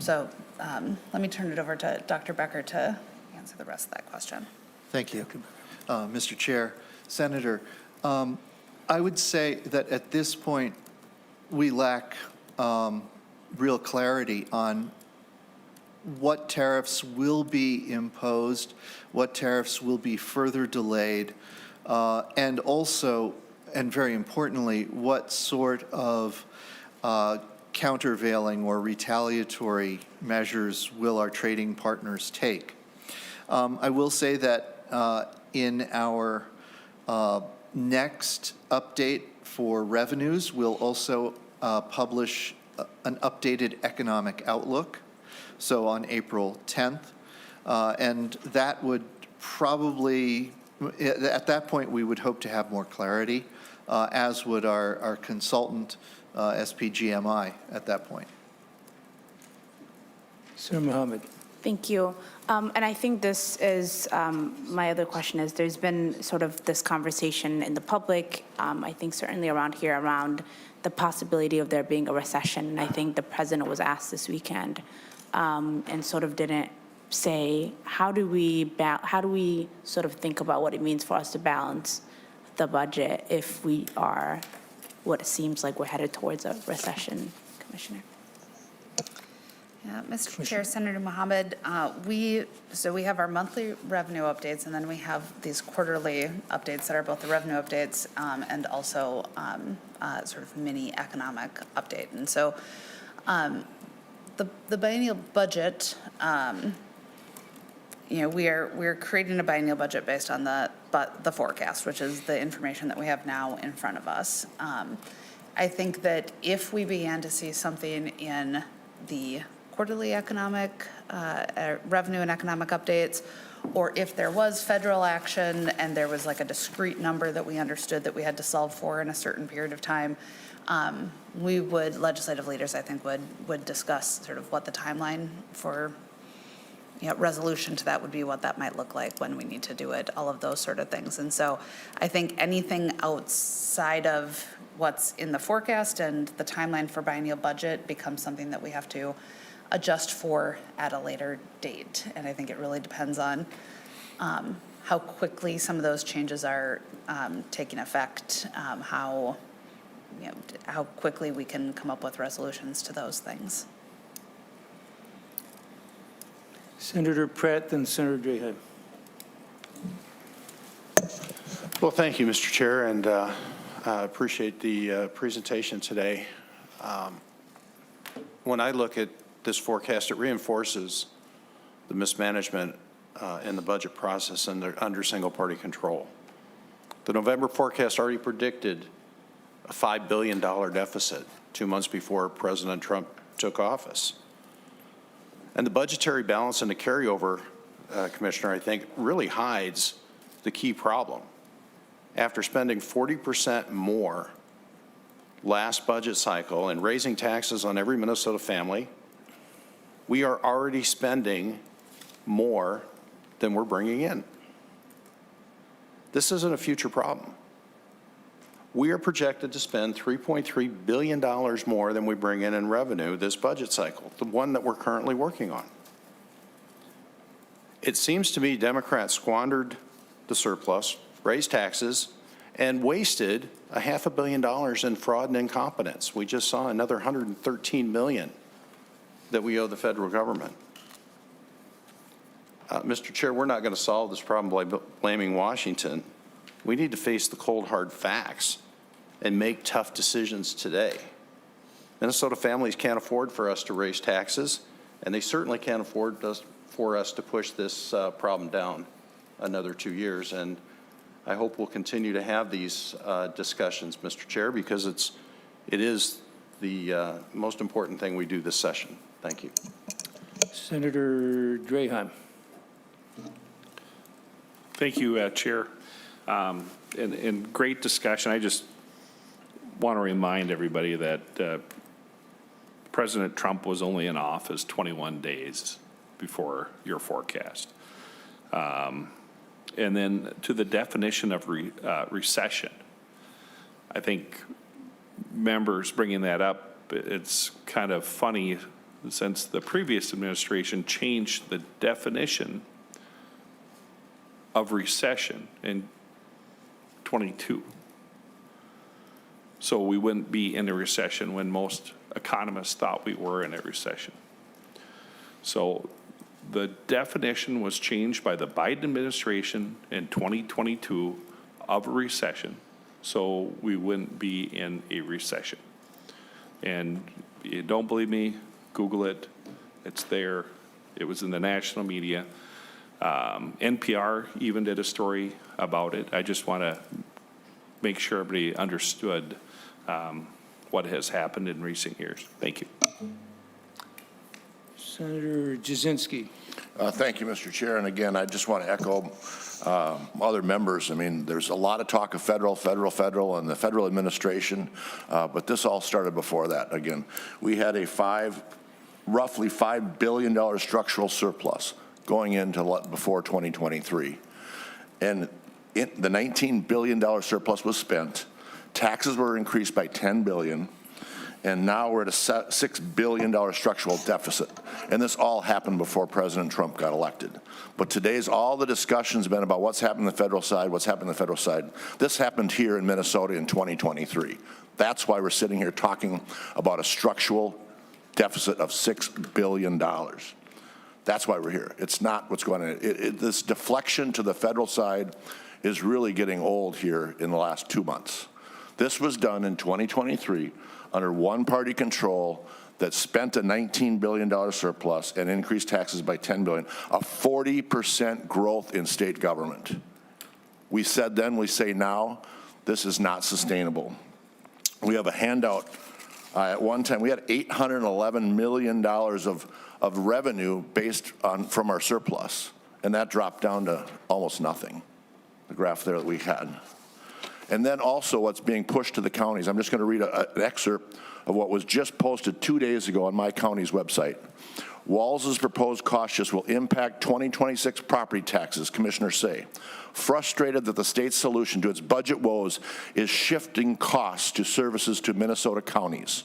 So let me turn it over to Dr. Becker to answer the rest of that question. Thank you. Mr. Chair, Senator. I would say that at this point, we lack real clarity on what tariffs will be imposed, what tariffs will be further delayed, and also, and very importantly, what sort of countervailing or retaliatory measures will our trading partners take. I will say that in our next update for revenues, we'll also publish an updated economic outlook, so on April 10th. And that would probably, at that point, we would hope to have more clarity, as would our consultant, SPGMI, at that point. Senator Mohammed. Thank you. And I think this is, my other question is, there's been sort of this conversation in the public, I think certainly around here, around the possibility of there being a recession. And I think the president was asked this weekend and sort of didn't say, how do we sort of think about what it means for us to balance the budget if we are what it seems like we're headed towards a recession, Commissioner? Yeah, Mr. Chair, Senator Mohammed, we have our monthly revenue updates, and then we have these quarterly updates that are both the revenue updates and also sort of mini economic update. And so the biennial budget, we're creating a biennial budget based on the forecast, which is the information that we have now in front of us. I think that if we began to see something in the quarterly economic revenue and economic updates, or if there was federal action and there was like a discrete number that we understood that we had to solve for in a certain period of time, legislative leaders, I think, would discuss sort of what the timeline for resolution to that would be, what that might look like, when we need to do it, all of those sort of things. And so I think anything outside of what's in the forecast and the timeline for biennial budget becomes something that we have to adjust for at a later date. And I think it really depends on how quickly some of those changes are taking effect, how quickly we can come up with resolutions to those things. Senator Pratt, then Senator Draheim. Well, thank you, Mr. Chair, and I appreciate the presentation today. When I look at this forecast, it reinforces the mismanagement in the budget process and they're under single-party control. The November forecast already predicted a $5 billion deficit 2 months before President Trump took office. And the budgetary balance and the carryover, Commissioner, I think really hides the key problem. After spending 40% more last budget cycle and raising taxes on every Minnesota family, we are already spending more than we're bringing in. This isn't a future problem. We are projected to spend $3.3 billion more than we bring in revenue this budget cycle, the one that we're currently working on. It seems to me Democrats squandered the surplus, raised taxes, and wasted $500 million in fraud and incompetence. We just saw another $113 million that we owe the federal government. Mr. Chair, we're not going to solve this problem by blaming Washington. We need to face the cold, hard facts and make tough decisions today. Minnesota families can't afford for us to raise taxes, and they certainly can't afford for us to push this problem down another 2 years. And I hope we'll continue to have these discussions, Mr. Chair, because it is the most important thing we do this session. Thank you. Senator Draheim. Thank you, Chair. And great discussion. I just want to remind everybody that President Trump was only in office 21 days before your forecast. And then to the definition of recession, I think members bringing that up, it's kind of funny since the previous administration changed the definition of recession in '22. So we wouldn't be in a recession when most economists thought we were in a recession. So the definition was changed by the Biden administration in 2022 of a recession, so we wouldn't be in a recession. And you don't believe me, Google it. It's there. It was in the national media. NPR even did a story about it. I just want to make sure everybody understood what has happened in recent years. Thank you. Senator Jasinski. Thank you, Mr. Chair. And again, I just want to echo other members. I mean, there's a lot of talk of federal, and the federal administration, but this all started before that. Again, we had a roughly $5 billion structural surplus going into before 2023. And the $19 billion surplus was spent. Taxes were increased by $10 billion. And now we're at a $6 billion structural deficit. And this all happened before President Trump got elected. But all the discussion's been about what's happened on the federal side, what's happened on the federal side. This happened here in Minnesota in 2023. That's why we're sitting here talking about a structural deficit of $6 billion. That's why we're here. It's not what's going on. This deflection to the federal side is really getting old here in the last 2 months. This was done in 2023 under one-party control that spent a $19 billion surplus and increased taxes by $10 billion, a 40% growth in state government. We said then, we say now, this is not sustainable. We have a handout. At one time, we had $811 million of revenue from our surplus, and that dropped down to almost nothing, the graph there that we had. And then also what's being pushed to the counties. I'm just going to read an excerpt of what was just posted 2 days ago on my county's website. Walz's proposed cost shift will impact 2026 property taxes, commissioners say. Frustrated that the state's solution to its budget woes is shifting costs to services to Minnesota counties.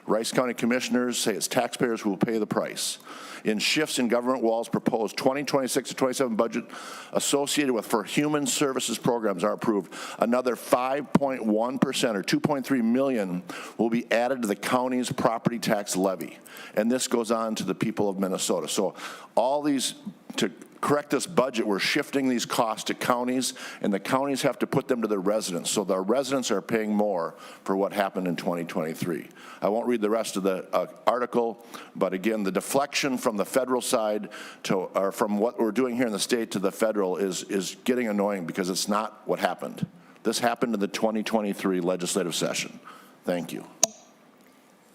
Rice County commissioners say it's taxpayers who will pay the price. In shifts in government, Walz proposed 2026 to 27 budget associated with for human services programs are approved. Another 5.1% or $2.3 million will be added to the county's property tax levy. And this goes on to the people of Minnesota. So all these, to correct this budget, we're shifting these costs to counties, and the counties have to put them to their residents. So the residents are paying more for what happened in 2023. I won't read the rest of the article, but again, the deflection from the federal side or from what we're doing here in the state to the federal is getting annoying because it's not what happened. This happened in the 2023 legislative session. Thank you.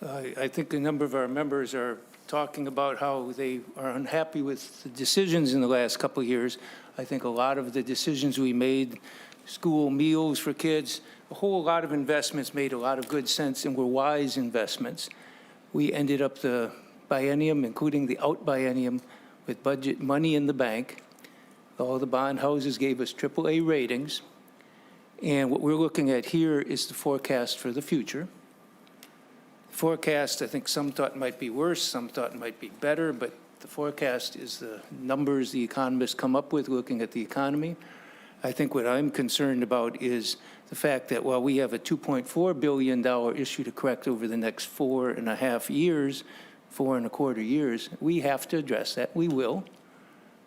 I think a number of our members are talking about how they are unhappy with the decisions in the last couple of years. I think a lot of the decisions we made, school meals for kids, a whole lot of investments made a lot of good sense and were wise investments. We ended up the biennium, including the out biennium, with budget money in the bank. All the bond houses gave us AAA ratings. And what we're looking at here is the forecast for the future. Forecast, I think some thought might be worse, some thought it might be better, but the forecast is the numbers the economists come up with looking at the economy. I think what I'm concerned about is the fact that while we have a $2.4 billion issue to correct over the next 4.5 years, 4.25 years, we have to address that. We will.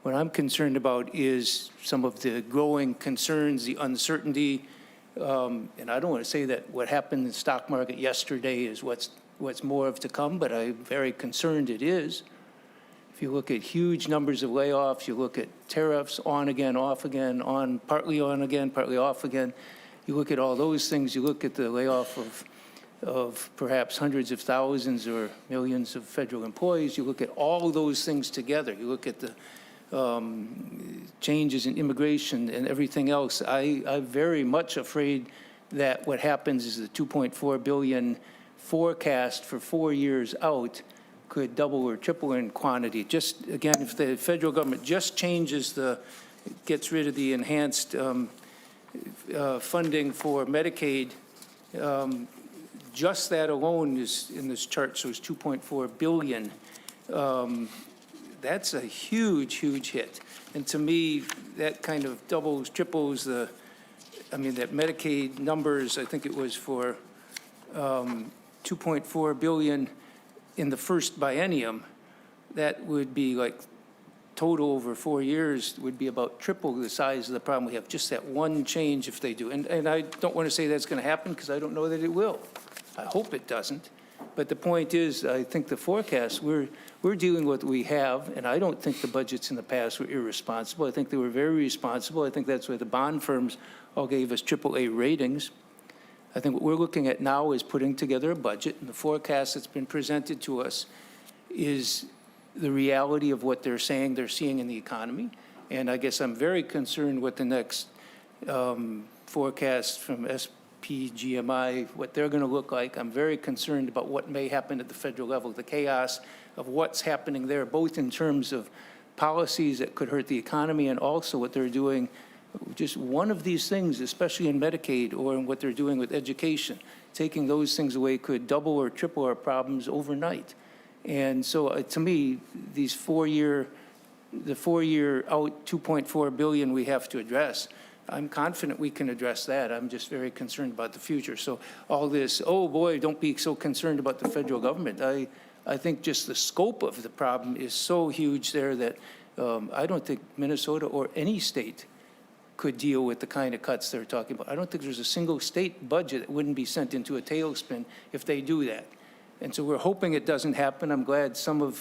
What I'm concerned about is some of the growing concerns, the uncertainty, and I don't want to say that what happened in the stock market yesterday is what's more of to come, but I'm very concerned it is. If you look at huge numbers of layoffs, you look at tariffs on again, off again, partly on again, partly off again. You look at all those things, you look at the layoff of perhaps hundreds of thousands or millions of federal employees, you look at all those things together. You look at the changes in immigration and everything else. I'm very much afraid that what happens is the $2.4 billion forecast for 4 years out could double or triple in quantity. Just, again, if the federal government just gets rid of the enhanced funding for Medicaid, just that alone is in this chart, so it's $2.4 billion. that's a huge, huge hit. And to me, that kind of doubles, triples that Medicaid numbers, I think it was for 2.4 billion in the first biennium. That would be like total over 4 years would be about triple the size of the problem we have, just that one change if they do. And I don't want to say that's going to happen because I don't know that it will. I hope it doesn't. But the point is, I think the forecast, we're dealing with what we have, and I don't think the budgets in the past were irresponsible. I think they were very responsible. I think that's why the bond firms all gave us AAA ratings. I think what we're looking at now is putting together a budget, and the forecast that's been presented to us is the reality of what they're saying they're seeing in the economy. And I guess I'm very concerned with the next forecast from SPGMI, what they're going to look like. I'm very concerned about what may happen at the federal level, the chaos of what's happening there, both in terms of policies that could hurt the economy and also what they're doing. Just one of these things, especially in Medicaid or in what they're doing with education, taking those things away could double or triple our problems overnight. And so to me, the 4 year out 2.4 billion we have to address, I'm confident we can address that. I'm just very concerned about the future. So all this, oh boy, don't be so concerned about the federal government. I think just the scope of the problem is so huge there that I don't think Minnesota or any state could deal with the kind of cuts they're talking about. I don't think there's a single state budget that wouldn't be sent into a tailspin if they do that. And so we're hoping it doesn't happen. I'm glad some of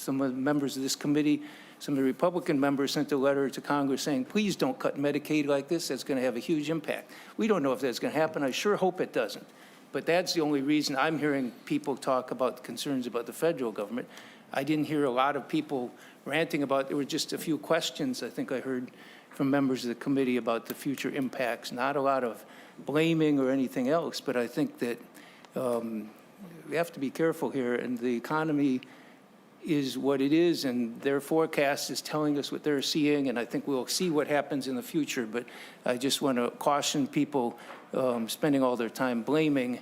the members of this committee, some of the Republican members sent a letter to Congress saying, please don't cut Medicaid like this. That's going to have a huge impact. We don't know if that's going to happen. I sure hope it doesn't. But that's the only reason I'm hearing people talk about concerns about the federal government. I didn't hear a lot of people ranting about, there were just a few questions I think I heard from members of the committee about the future impacts, not a lot of blaming or anything else, but I think that we have to be careful here, and the economy is what it is, and their forecast is telling us what they're seeing, and I think we'll see what happens in the future, but I just want to caution people spending all their time blaming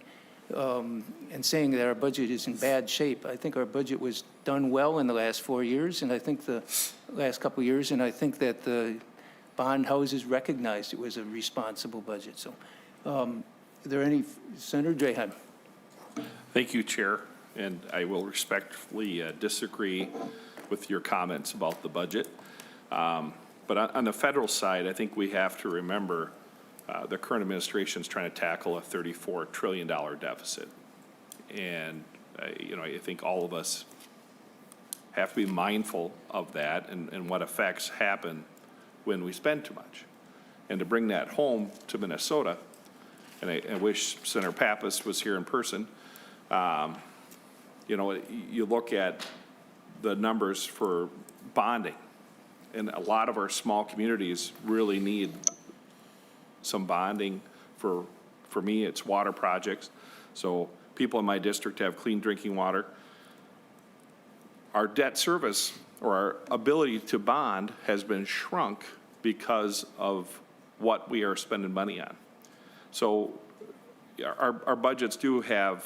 and saying that our budget is in bad shape. I think our budget was done well in the last 4 years, and I think the last couple of years, and I think that the bond houses recognized it was a responsible budget. So are there any, Senator Drahan? Thank you, Chair, and I will respectfully disagree with your comments about the budget. But on the federal side, I think we have to remember the current administration is trying to tackle a $34 trillion deficit. And, I think all of us have to be mindful of that and what effects happen when we spend too much. And to bring that home to Minnesota, and I wish Senator Pappas was here in person, you look at the numbers for bonding, and a lot of our small communities really need some bonding. For me, it's water projects. So people in my district have clean drinking water. Our debt service, or our ability to bond, has been shrunk because of what we are spending money on. So our budgets do have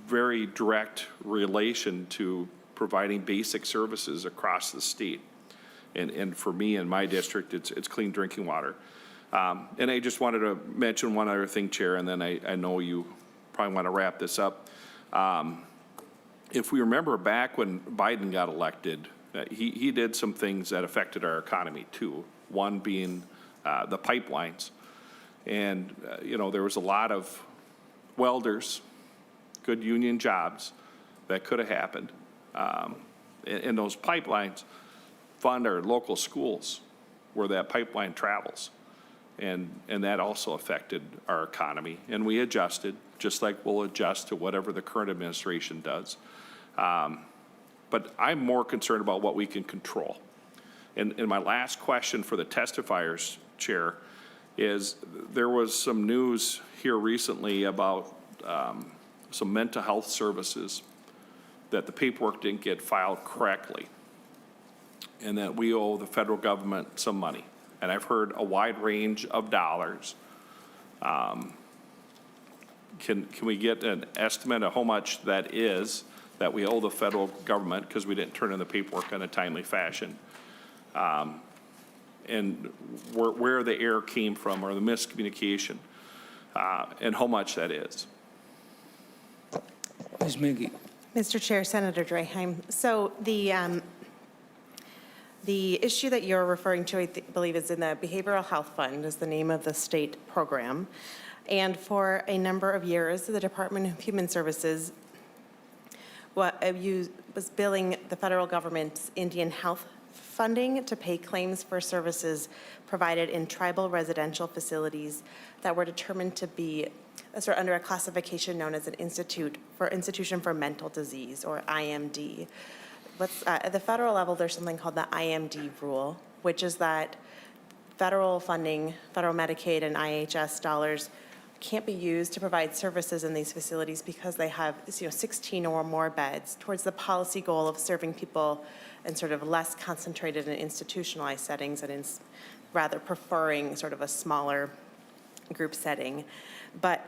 very direct relation to providing basic services across the state. And for me in my district, it's clean drinking water. And I just wanted to mention one other thing, Chair, and then I know you probably want to wrap this up. If we remember back when Biden got elected, he did some things that affected our economy too. One being the pipelines. And, there was a lot of welders, good union jobs that could have happened. And those pipelines fund our local schools where that pipeline travels. And that also affected our economy. And we adjusted, just like we'll adjust to whatever the current administration does. But I'm more concerned about what we can control. And my last question for the testifiers, Chair, is there was some news here recently about some mental health services that the paperwork didn't get filed correctly, and that we owe the federal government some money. And I've heard a wide range of dollars. Can we get an estimate of how much that is? that we owe the federal government because we didn't turn in the paperwork in a timely fashion. And where the error came from or the miscommunication, and how much that is. Ms. Mingy. Mr. Chair, Senator Draheim, so the issue that you're referring to, I believe, is in the Behavioral Health Fund, is the name of the state program. And for a number of years, the Department of Human Services was billing the federal government's Indian health funding to pay claims for services provided in tribal residential facilities that were determined to be sort of under a classification known as an institution for mental disease, or IMD. At the federal level, there's something called the IMD rule, which is that federal funding, federal Medicaid and IHS dollars can't be used to provide services in these facilities because they have 16 or more beds towards the policy goal of serving people in sort of less concentrated and institutionalized settings and rather preferring sort of a smaller group setting. But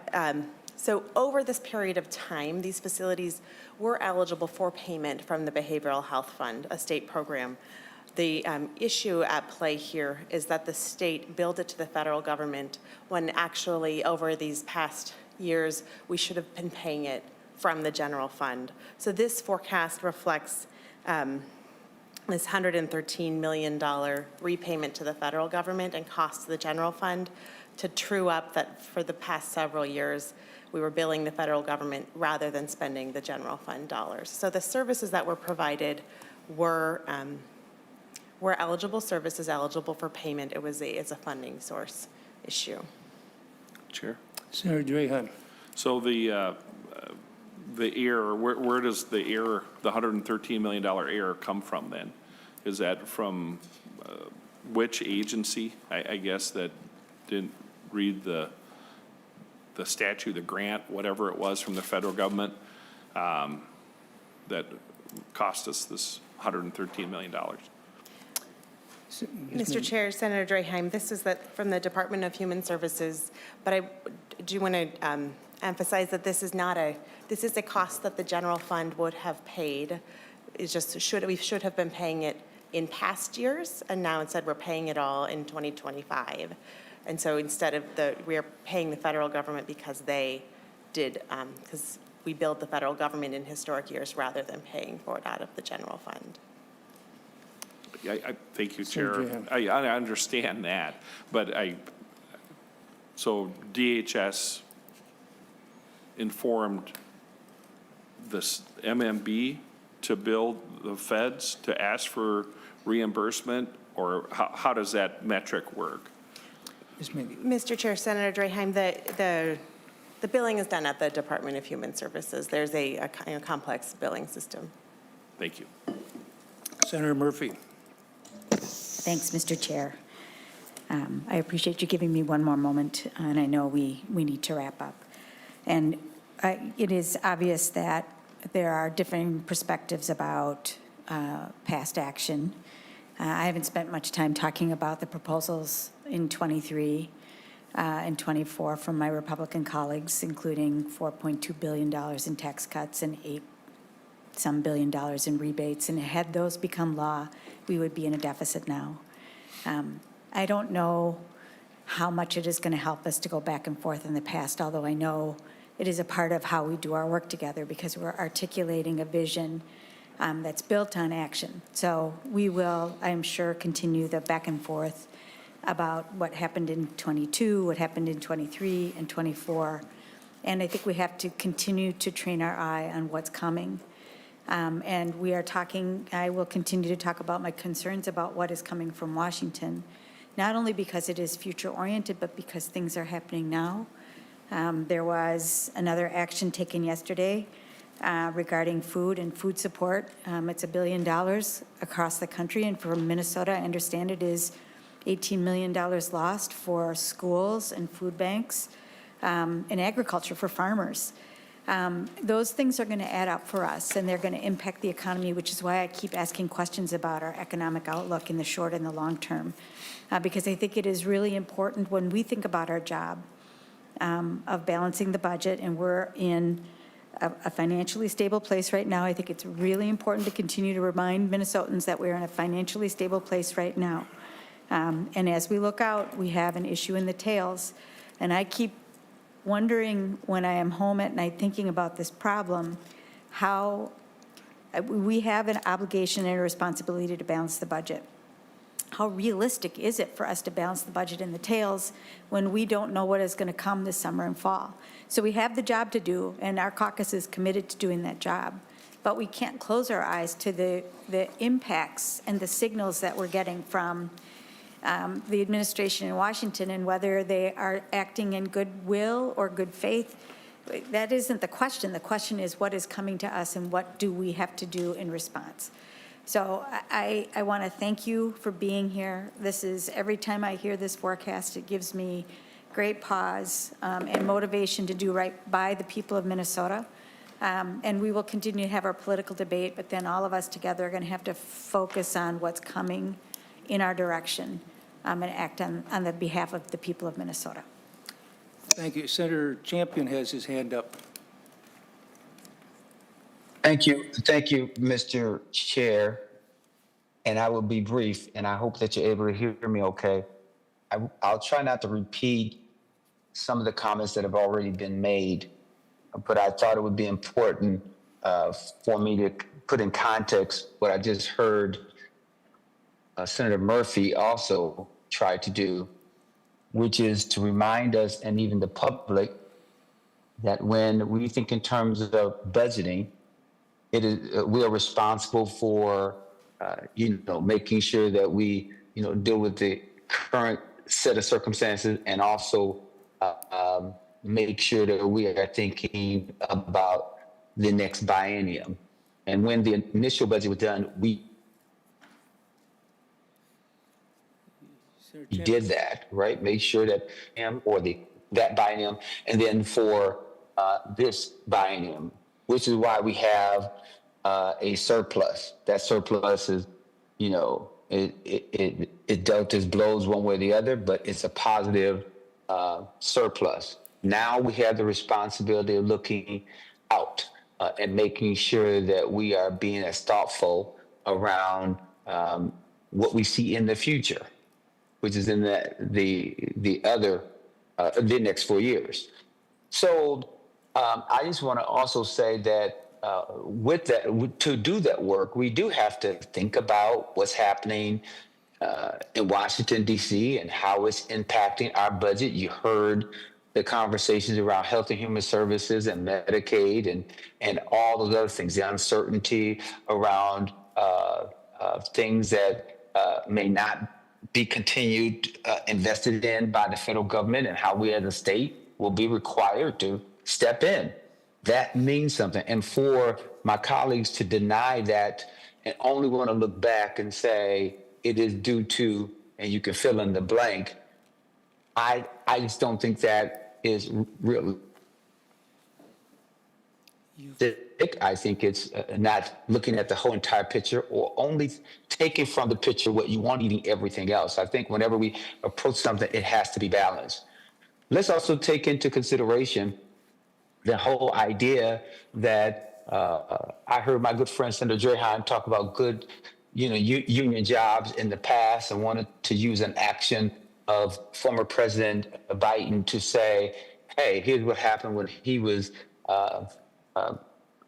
so over this period of time, these facilities were eligible for payment from the Behavioral Health Fund, a state program. The issue at play here is that the state billed it to the federal government when actually over these past years, we should have been paying it from the general fund. So this forecast reflects this $113 million repayment to the federal government and costs to the general fund to true up that for the past several years, we were billing the federal government rather than spending the general fund dollars. So the services that were provided were eligible services, eligible for payment. It's a funding source issue. Chair? Senator Draheim. So the error, where does the error, the $113 million error come from then? Is that from which agency, I guess, that didn't read the statute, the grant, whatever it was from the federal government that cost us this $113 million? Mr. Chair, Senator Draheim, this is from the Department of Human Services, but I do want to emphasize that this is a cost that the general fund would have paid. It's just we should have been paying it in past years, and now instead we're paying it all in 2025. And so instead of we're paying the federal government because they did, because we billed the federal government in historic years rather than paying for it out of the general fund. I thank you, Senator Chair. Draheim. I understand that, but so DHS informed this MMB to bill the feds to ask for reimbursement, or how does that metric work? Ms. Mingy. Mr. Chair, Senator Draheim, the billing is done at the Department of Human Services. There's a complex billing system. Thank you. Senator Murphy. Thanks, Mr. Chair. I appreciate you giving me one more moment, and I know we need to wrap up. And it is obvious that there are differing perspectives about past action. I haven't spent much time talking about the proposals in 23 and 24 from my Republican colleagues, including $4.2 billion in tax cuts and $8-some billion in rebates. And had those become law, we would be in a deficit now. I don't know how much it is going to help us to go back and forth in the past, although I know it is a part of how we do our work together because we're articulating a vision that's built on action. So we will, I'm sure, continue the back and forth about what happened in 22, what happened in 23 and 24. And I think we have to continue to train our eye on what's coming. And we are talking, I will continue to talk about my concerns about what is coming from Washington, not only because it is future-oriented, but because things are happening now. There was another action taken yesterday regarding food and food support. It's $1 billion across the country, and for Minnesota, I understand it is $18 million lost for schools and food banks and agriculture for farmers. Those things are going to add up for us, and they're going to impact the economy, which is why I keep asking questions about our economic outlook in the short and the long term, because I think it is really important when we think about our job of balancing the budget, and we're in a financially stable place right now. I think it's really important to continue to remind Minnesotans that we're in a financially stable place right now. And as we look out, we have an issue in the tails. And I keep wondering when I am home at night thinking about this problem, how we have an obligation and a responsibility to balance the budget. How realistic is it for us to balance the budget in the tails when we don't know what is going to come this summer and fall? So we have the job to do, and our caucus is committed to doing that job. But we can't close our eyes to the impacts and the signals that we're getting from the administration in Washington, and whether they are acting in goodwill or good faith. That isn't the question. The question is what is coming to us and what do we have to do in response? So I want to thank you for being here. This is, every time I hear this forecast, it gives me great pause and motivation to do right by the people of Minnesota. And we will continue to have our political debate, but then all of us together are going to have to focus on what's coming in our direction and act on the behalf of the people of Minnesota. Thank you. Senator Champion has his hand up. Thank you, Mr. Chair, and I will be brief, and I hope that you're able to hear me okay. I'll try not to repeat some of the comments that have already been made, but I thought it would be important for me to put in context what I just heard Senator Murphy also tried to do, which is to remind us and even the public that when we think in terms of budgeting, it is we are responsible for making sure that we deal with the current set of circumstances, and also make sure that we are thinking about the next biennium. And when the initial budget was done, we did that, right? Make sure that that biennium, and then for this biennium, which is why we have a surplus. That surplus is, it dealt as blows one way or the other, but it's a positive surplus. Now we have the responsibility of looking out and making sure that we are being as thoughtful around what we see in the future, which is in the next 4 years. So I just want to also say that with that, to do that work, we do have to think about what's happening in Washington, D.C., and how it's impacting our budget. You heard the conversations around Health and Human Services and Medicaid and all those other things, the uncertainty around things that may not be continued invested in by the federal government, and how we as a state will be required to step in. That means something. And for my colleagues to deny that and only want to look back and say it is due to, and you can fill in the blank, I just don't think that is real. I think it's not looking at the whole entire picture, or only taking from the picture what you want, eating everything else. I think whenever we approach something, it has to be balanced. Let's also take into consideration the whole idea that I heard my good friend Senator Draheim talk about good, union jobs in the past, and wanted to use an action of former President Biden to say, hey, here's what happened when he was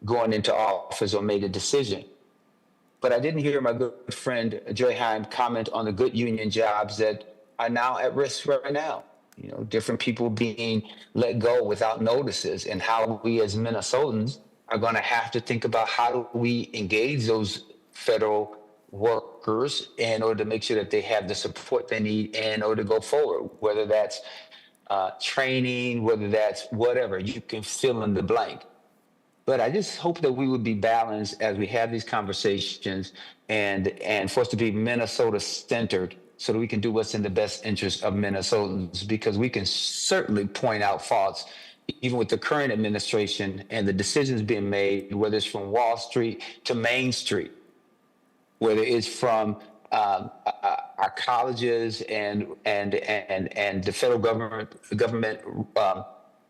going into office or made a decision. But I didn't hear my good friend Draheim comment on the good union jobs that are now at risk right now. Different people being let go without notices, and how we as Minnesotans are going to have to think about how do we engage those federal workers in order to make sure that they have the support they need in order to go forward, whether that's training, whether that's whatever, you can fill in the blank. But I just hope that we would be balanced as we have these conversations, and for us to be Minnesota-centered, so that we can do what's in the best interest of Minnesotans, because we can certainly point out faults, even with the current administration and the decisions being made, whether it's from Wall Street to Main Street, whether it's from our colleges and the federal government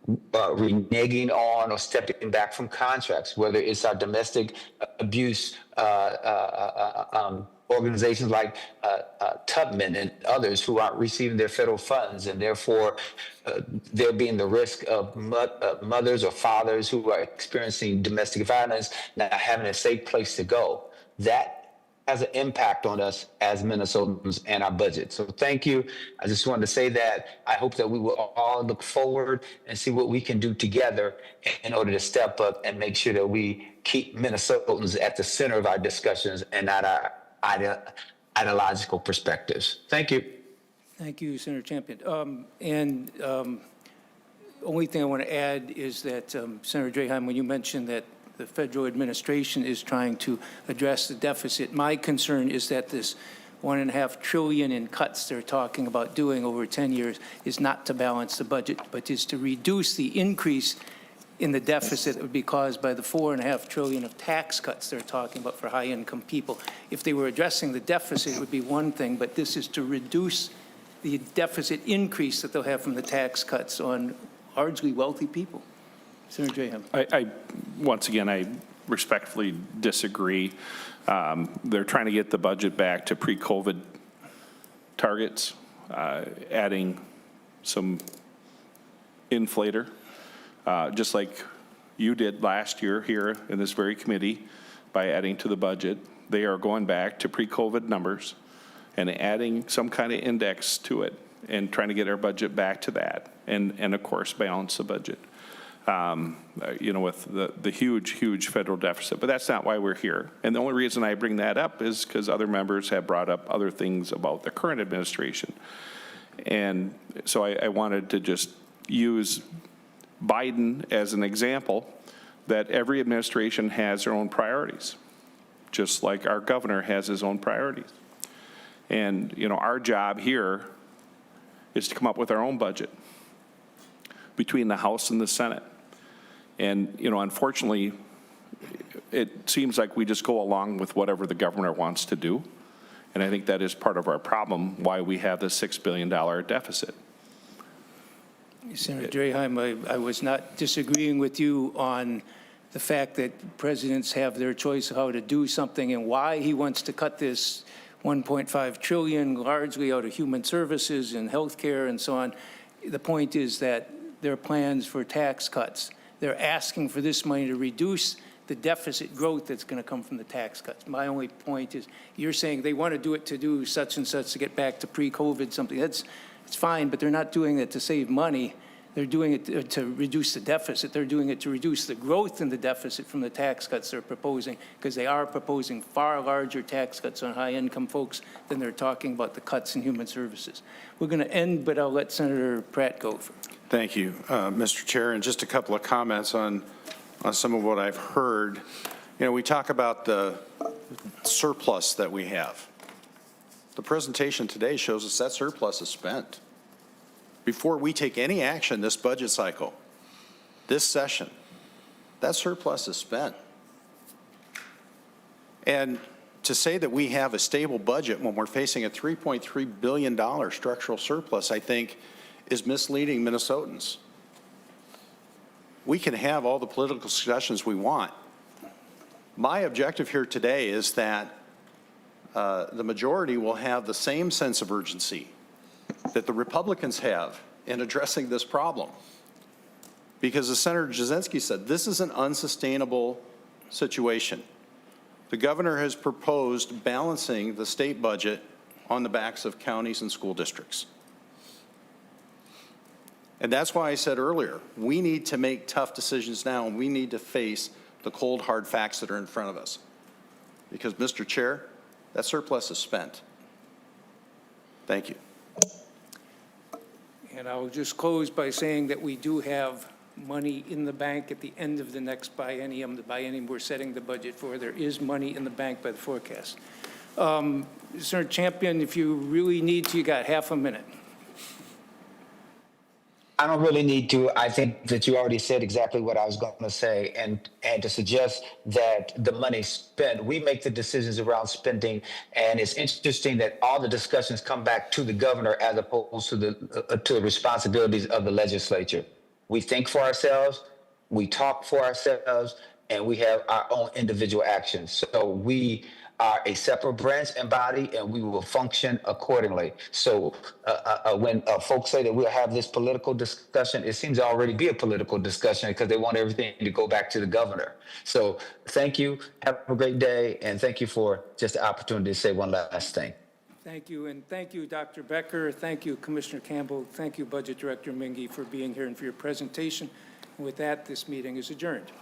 reneging on or stepping back from contracts, whether it's our domestic abuse organizations like Tubman and others who aren't receiving their federal funds, and therefore there being the risk of mothers or fathers who are experiencing domestic violence not having a safe place to go. That has an impact on us as Minnesotans and our budget. So thank you. I just wanted to say that I hope that we will all look forward and see what we can do together in order to step up and make sure that we keep Minnesotans at the center of our discussions and not our ideological perspectives. Thank you. Thank you, Senator Champion. Only thing I want to add is that, Senator Draheim, when you mentioned that the federal administration is trying to address the deficit, my concern is that this $1.5 trillion in cuts they're talking about doing over 10 years is not to balance the budget, but is to reduce the increase in the deficit that would be caused by the $4.5 trillion of tax cuts they're talking about for high-income people. If they were addressing the deficit, it would be one thing, but this is to reduce the deficit increase that they'll have from the tax cuts on largely wealthy people. Senator Draheim. Once again, I respectfully disagree. They're trying to get the budget back to pre-COVID targets, adding some inflator, just like you did last year here in this very committee by adding to the budget. They are going back to pre-COVID numbers and adding some kind of index to it and trying to get our budget back to that and of course, balance the budget. With the huge federal deficit. But that's not why we're here. And the only reason I bring that up is because other members have brought up other things about the current administration. And so I wanted to just use Biden as an example that every administration has their own priorities, just like our governor has his own priorities. And, our job here is to come up with our own budget between the House and the Senate. And, unfortunately, it seems like we just go along with whatever the governor wants to do. And I think that is part of our problem, why we have this $6 billion deficit. Senator Draheim, I was not disagreeing with you on the fact that presidents have their choice of how to do something and why he wants to cut this $1.5 trillion largely out of human services and healthcare and so on. The point is that their plans for tax cuts, they're asking for this money to reduce the deficit growth that's going to come from the tax cuts. My only point is you're saying they want to do it to do such and such to get back to pre-COVID something. It's fine, but they're not doing it to save money. They're doing it to reduce the deficit. They're doing it to reduce the growth in the deficit from the tax cuts they're proposing, because they are proposing far larger tax cuts on high-income folks than they're talking about the cuts in human services. We're going to end, but I'll let Senator Pratt go. Thank you, Mr. Chair. And just a couple of comments on some of what I've heard. We talk about the surplus that we have. The presentation today shows us that surplus is spent. Before we take any action this budget cycle, this session, that surplus is spent. And to say that we have a stable budget when we're facing a $3.3 billion structural surplus, I think, is misleading Minnesotans. We can have all the political discussions we want. My objective here today is that the majority will have the same sense of urgency that the Republicans have in addressing this problem. Because as Senator Jasinski said, this is an unsustainable situation. The governor has proposed balancing the state budget on the backs of counties and school districts. And that's why I said earlier, we need to make tough decisions now, and we need to face the cold, hard facts that are in front of us. Because, Mr. Chair, that surplus is spent. Thank you. And I'll just close by saying that we do have money in the bank at the end of the next biennium, the biennium we're setting the budget for. There is money in the bank by the forecast. Senator Champion, if you really need to, you got half a minute. I don't really need to. I think that you already said exactly what I was going to say, and to suggest that the money spent, we make the decisions around spending, and it's interesting that all the discussions come back to the governor as opposed to the responsibilities of the legislature. We think for ourselves, we talk for ourselves, and we have our own individual actions. So we are a separate branch and body, and we will function accordingly. So when folks say that we'll have this political discussion, it seems to already be a political discussion because they want everything to go back to the governor. So thank you. Have a great day, and thank you for just the opportunity to say one last thing. Thank you, and thank you, Dr. Becker. Thank you, Commissioner Campbell. Thank you, Budget Director Mingy, for being here and for your presentation. With that, this meeting is adjourned.